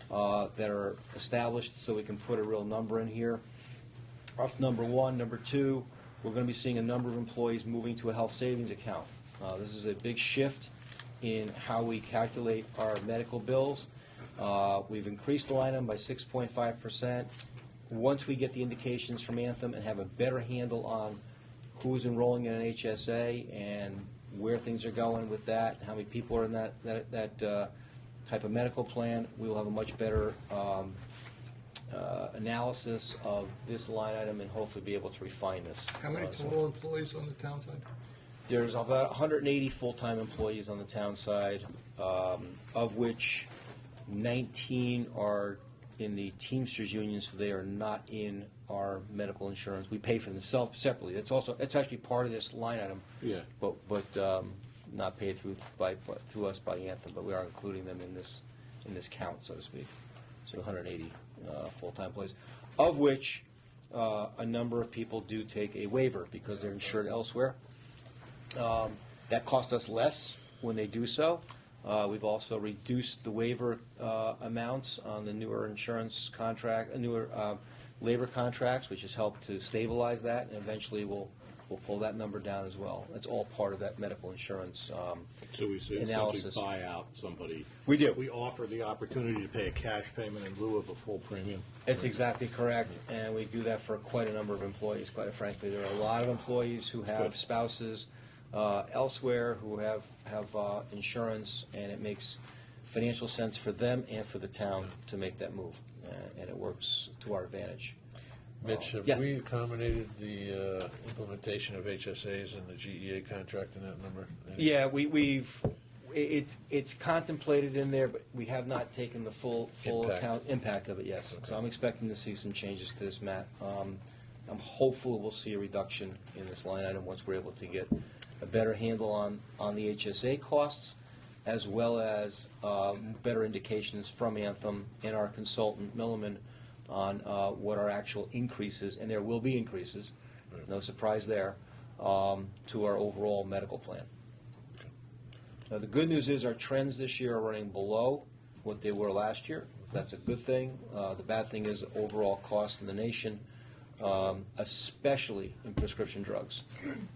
that are established so we can put a real number in here. That's number one. Number two, we're going to be seeing a number of employees moving to a health savings account. This is a big shift in how we calculate our medical bills. We've increased the line item by 6.5%. Once we get the indications from Anthem and have a better handle on who's enrolling in an HSA and where things are going with that, how many people are in that type of medical plan, we will have a much better analysis of this line item and hopefully be able to refine this. How many total employees on the town side? There's about 180 full-time employees on the town side, of which 19 are in the Teamsters Union, so they are not in our medical insurance. We pay for them separately. It's actually part of this line item. Yeah. But not paid through us by Anthem, but we are including them in this count, so to speak. So 180 full-time employees, of which a number of people do take a waiver because they're insured elsewhere. That costs us less when they do so. We've also reduced the waiver amounts on the newer insurance contract, newer labor contracts, which has helped to stabilize that, and eventually we'll pull that number down as well. That's all part of that medical insurance So we say analysis. essentially buy out somebody. We do. We offer the opportunity to pay a cash payment in lieu of a full premium. That's exactly correct, and we do that for quite a number of employees, quite frankly. There are a lot of employees who have good. spouses elsewhere who have insurance, and it makes financial sense for them and for the town to make that move, and it works to our advantage. Mitch, have yeah. we accommodated the implementation of HSAs and the GEA contract in that number? Yeah, it's contemplated in there, but we have not taken the full impact of it, yes. Okay. So I'm expecting to see some changes to this, Matt. I'm hopeful we'll see a reduction in this line item once we're able to get a better handle on the HSA costs, as well as better indications from Anthem and our consultant, Milliman, on what our actual increases, and there will be increases, no surprise there, to our overall medical plan. Now, the good news is our trends this year are running below what they were last year. That's a good thing. The bad thing is overall cost in the nation, especially in prescription drugs,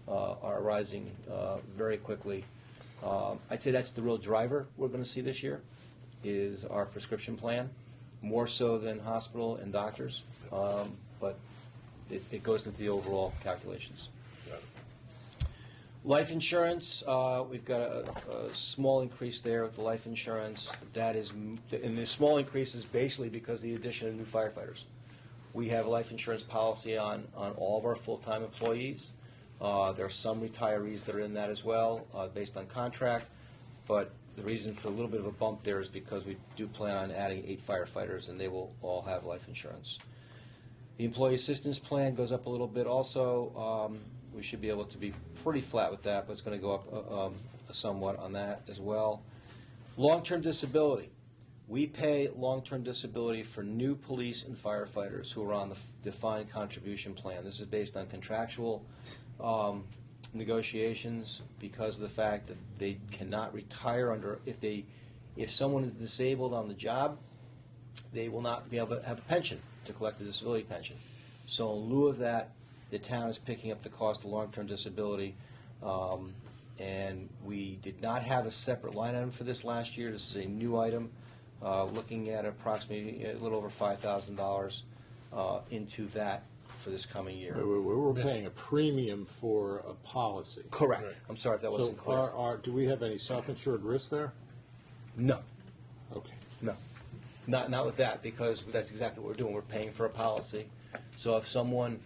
are rising very quickly. I'd say that's the real driver we're going to see this year, is our prescription plan. more so than hospital and doctors, but it goes into the overall calculations. Life insurance, we've got a small increase there with the life insurance. That is, and the small increase is basically because of the addition of new firefighters. We have a life insurance policy on all of our full-time employees. There are some retirees that are in that as well, based on contract. But the reason for a little bit of a bump there is because we do plan on adding 8 firefighters, and they will all have life insurance. The employee assistance plan goes up a little bit also. We should be able to be pretty flat with that, but it's going to go up somewhat on that as well. Long-term disability. We pay long-term disability for new police and firefighters who are on the defined contribution plan. This is based on contractual negotiations because of the fact that they cannot retire under, if someone is disabled on the job, they will not be able to have a pension to collect a disability pension. So in lieu of that, the town is picking up the cost of long-term disability, and we did not have a separate line item for this last year. This is a new item, looking at approximately a little over $5,000 into that for this coming year. We're paying a premium for a policy. Correct. Right. I'm sorry if that wasn't clear. So do we have any self-insured risk there? No. Okay. No. Not with that, because that's exactly what we're doing. We're paying for a policy. So if someone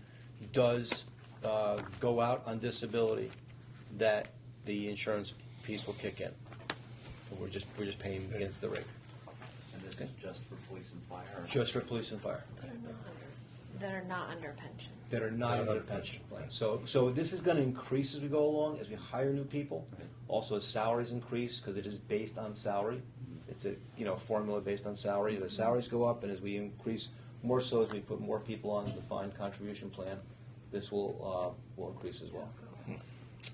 does go out on disability, that the insurance piece will kick in. And we're just paying against the rate. And this is just for police and fire? Just for police and fire. That are not under pension. That are not under pension plan. So this is going to increase as we go along, as we hire new people. Also, as salaries increase, because it is based on salary. It's a formula based on salary. The salaries go up, and as we increase, more so as we put more people on the defined contribution plan, this will increase as well.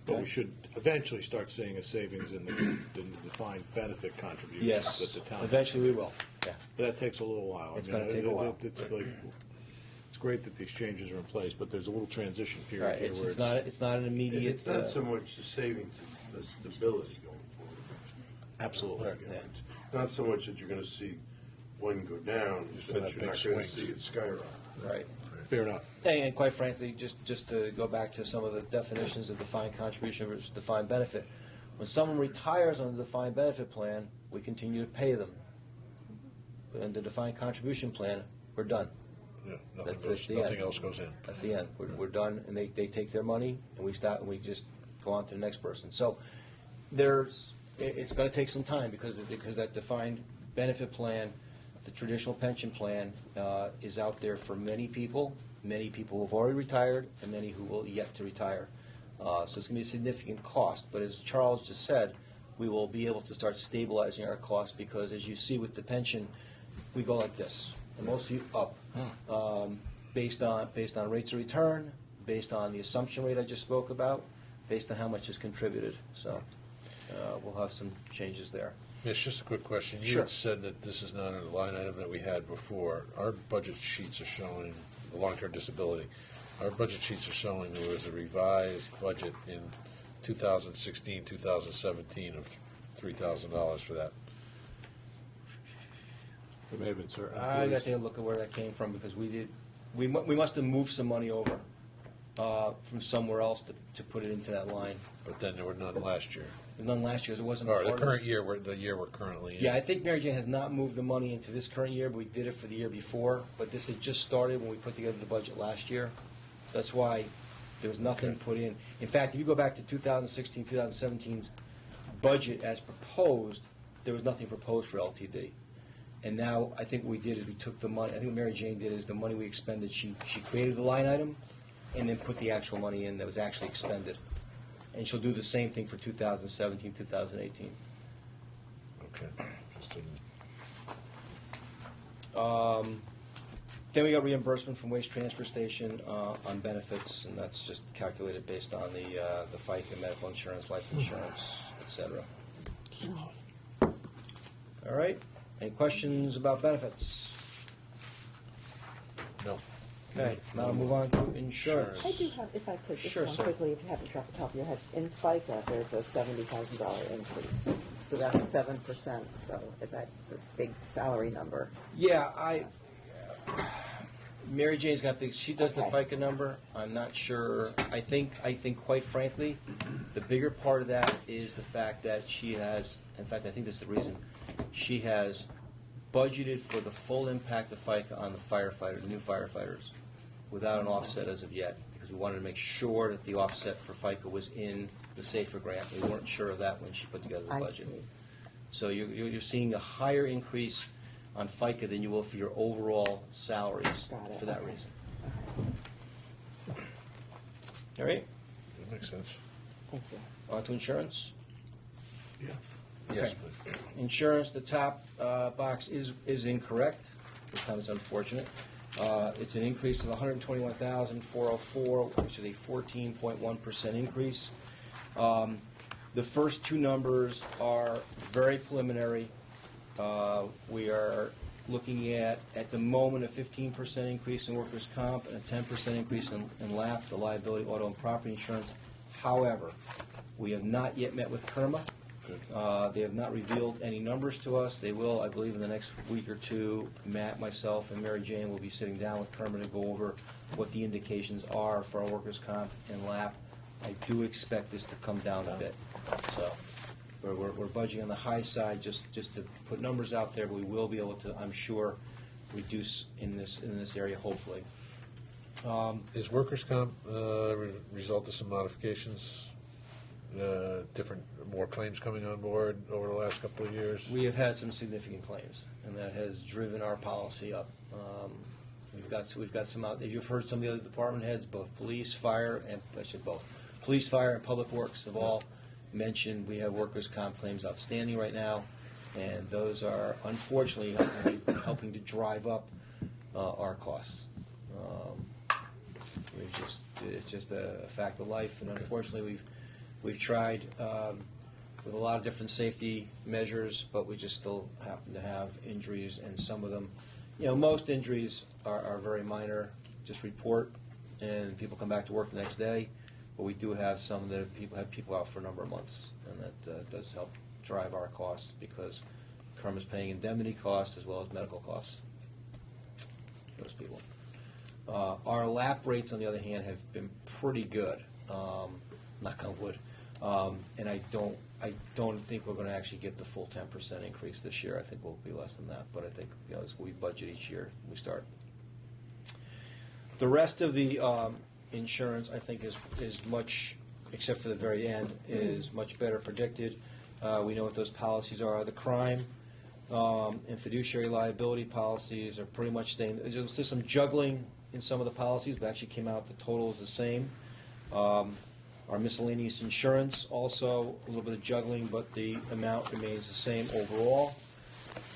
But we should eventually start seeing a savings in the defined benefit contributions Yes, that the town. eventually we will. Yeah. But that takes a little while. It's gonna take a while. It's great that these changes are in place, but there's a little transition period Right. here where It's not an immediate. It's not so much the savings, it's the stability going forward. Absolutely. Yeah. Not so much that you're gonna see one go down, it's Instead that of you're not big gonna swings. see it skyrocket. Right. Fair enough. And quite frankly, just to go back to some of the definitions of defined contribution versus defined benefit, when someone retires on the defined benefit plan, we continue to pay them. But in the defined contribution plan, we're done. Yeah, That's the nothing end. else goes in. That's the end. We're done, and they take their money, and we stop, and we just go on to the next person. So it's going to take some time because that defined benefit plan, the traditional pension plan, is out there for many people who have already retired and many who will yet to retire. So it's going to be a significant cost. But as Charles just said, we will be able to start stabilizing our costs because, as you see with the pension, we go like this. And mostly up, based on rates of return, based on the assumption rate I just spoke about, based on how much is contributed. So we'll have some changes there. Yes, just a quick question. You Sure. had said that this is not a line item that we had before. Our budget sheets are showing the long-term disability. Our budget sheets are showing there was a revised budget in 2016, 2017 of $3,000 for that. There may have been certain. I got to take a look at where that came from because we must have moved some money over from somewhere else to put it into that line. But then there were none last year. None last year, 'cause it wasn't. Or the part of current this. year, the year we're currently in. Yeah, I think Mary Jane has not moved the money into this current year, but we did it for the year before. But this had just started when we put together the budget last year. So that's why there was nothing put in. In fact, if you go back to 2016, 2017's budget as proposed, there was nothing proposed for LTD. And now I think what we did is we took the money, I think what Mary Jane did is the money we expended, she created the line item and then put the actual money in that was actually expended. And she'll do the same thing for 2017, 2018. Okay. Just Then we got reimbursement from Waste Transfer Station on benefits, and that's just calculated based on the FICA, medical insurance, life insurance, et cetera. All right. Any questions about benefits? No. Okay, now I'll move on to insurance. I do have, if I could, just Sure, one sir. quickly, if you have this off the top of your head. In FICA, there's a $70,000 increase. So that's 7%, so that's a big salary number. Yeah, Mary Jane's got she does the Okay. FICA number. I'm not sure. I think quite frankly, the bigger part of that is the fact that she has, in fact, I think that's the reason, she has budgeted for the full impact of FICA on the firefighters, new firefighters, without an offset as of yet, because we wanted to make sure that the offset for FICA was in the SAFER grant. We weren't sure of that when she put together the I budget. see. So you're seeing a higher increase on FICA than you will for your overall salaries Got it, for that okay. reason. All right, That makes sense. Thank you. on to insurance. Yeah. Yes, Okay. Insurance, the top box is incorrect. This time it's unfortunate. It's an increase of $121,404, which is a 14.1% increase. The first two numbers are very preliminary. We are looking at the moment, a 15% increase in workers' comp and a 10% increase in LAP, the liability, auto, and property insurance. However, we have not yet met with KERMA. They have not revealed any numbers to us. They will, I believe, in the next week or two. Matt, myself, and Mary Jane will be sitting down with KERMA to go over what the indications are for our workers' comp and LAP. I do expect this to come down a bit. So we're budgeting on the high side just to put numbers out there, but we will be able to, I'm sure, reduce in this area, hopefully. Is workers' comp result of some modifications? Different, more claims coming on board over the last couple of years? We have had some significant claims, and that has driven our policy up. We've got some out there. You've heard some of the other department heads, both police, fire, and I said both. Police, fire, and public works have all mentioned we have workers' comp claims outstanding right now, and those are unfortunately helping to drive up our costs. It's just a fact of life, and unfortunately we've tried with a lot of different safety measures, but we just still happen to have injuries, and some of them, most injuries are very minor, just report, and people come back to work the next day. But we do have some that have people out for a number of months, and that does help drive our costs because KERMA is paying indemnity costs as well as medical costs for those people. Our LAP rates, on the other hand, have been pretty good, knock on wood, and I don't think we're going to actually get the full 10% increase this year. I think we'll be less than that, but I think as we budget each year, we start. The rest of the insurance, I think, is much, except for the very end, is much better predicted. We know what those policies are. The crime and fiduciary liability policies are pretty much staying. There's some juggling in some of the policies, but actually came out, the total is the same. Our miscellaneous insurance, also a little bit of juggling, but the amount remains the same overall.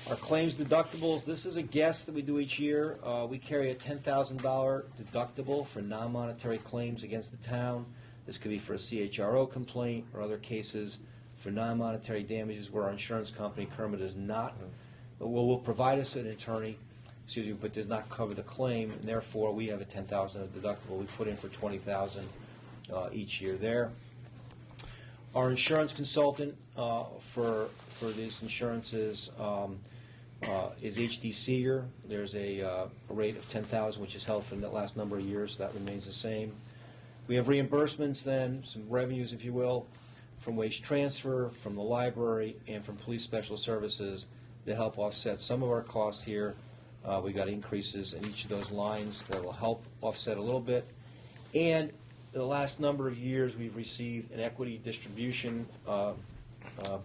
Our claims deductibles, this is a guess that we do each year. We carry a $10,000 deductible for non-monetary claims against the town. This could be for a CHRO complaint or other cases for non-monetary damages where our insurance company, KERMA, does not, will provide us an attorney, but does not cover the claim, and therefore we have a $10,000 deductible. We put in for $20,000 each year there. Our consultant for these insurances is HD Seeger. There's a rate of $10,000, which is held for the last number of years, so that remains the same. We have reimbursements then, some revenues, if you will, from wage transfer, from the library, and from police special services that help offset some of our costs here. We got increases in each of those lines that will help offset a little bit. And the last number of years, we've received an equity distribution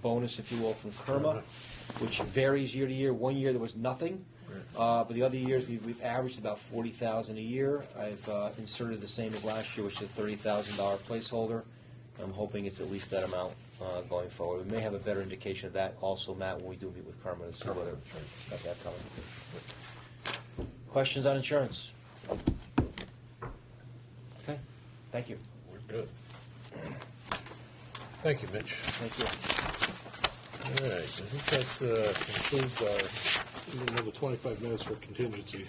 bonus, if you will, from KERMA, which varies year to year. One year there was nothing, but the other years we've averaged about $40,000 a year. I've inserted the same as last year, which is a $30,000 placeholder. I'm hoping it's at least that amount going forward. We may have a better indication of that also, Matt, when we do meet with KERMA to see whether got that coming. Questions on insurance? Okay, thank you. We're good. Thank you, Mitch. Thank you. All right, I think that concludes our Another 25 minutes for contingency.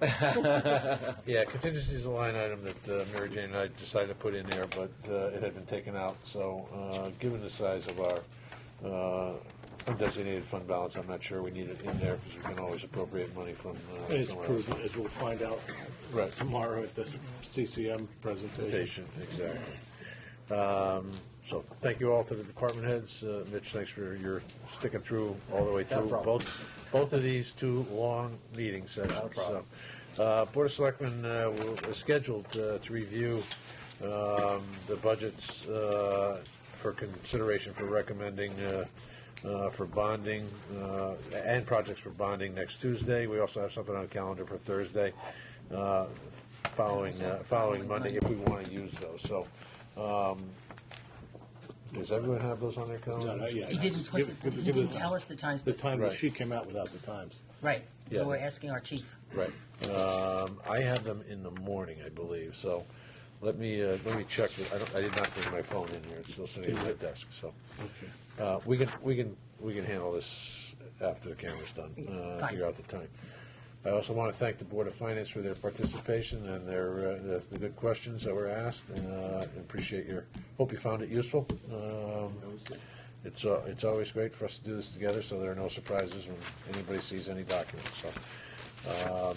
Yeah, contingency is a line item that Mary Jane and I decided to put in there, but it had been taken out. So, given the size of our undesignated fund balance, I'm not sure we need it in there because we can always appropriate money from It's somewhere else. prudent, as we'll find out tomorrow at the CCM presentation. Exactly. So, thank you all to the department heads. Mitch, thanks for your sticking through all the way through both of these two long meeting sessions. Board of Selectmen is scheduled to review the budgets for consideration for recommending for bonding and projects for bonding next Tuesday. We also have something on the calendar for Thursday, following Monday, if we want to use those. So, does everyone have those on their calendar? No, yeah. He didn't put, he didn't tell us the times. The time, Right. she came out without the times. Right, Yeah. we're asking our chief. Right. I have them in the morning, I believe, so let me check. I did not bring my phone in here, it's still sitting at my desk, so. We can handle this after the camera's done, Fine. figure out the time. I also want to thank the Board of Finance for their participation and the good questions that were asked, and appreciate hope you found it useful. It's always great for us to do this together, so there are no surprises when anybody sees any documents, so.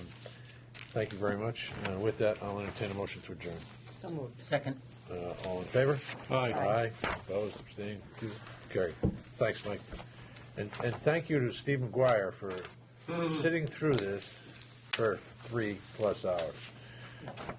Thank you very much. With that, I'll entertain a motion to adjourn. So moved. Second. All in favor? Aye. Aye. Opposed, abstained, carried. Thanks, Mike. And thank you to Steve McGuire for sitting through this for 3+ hours.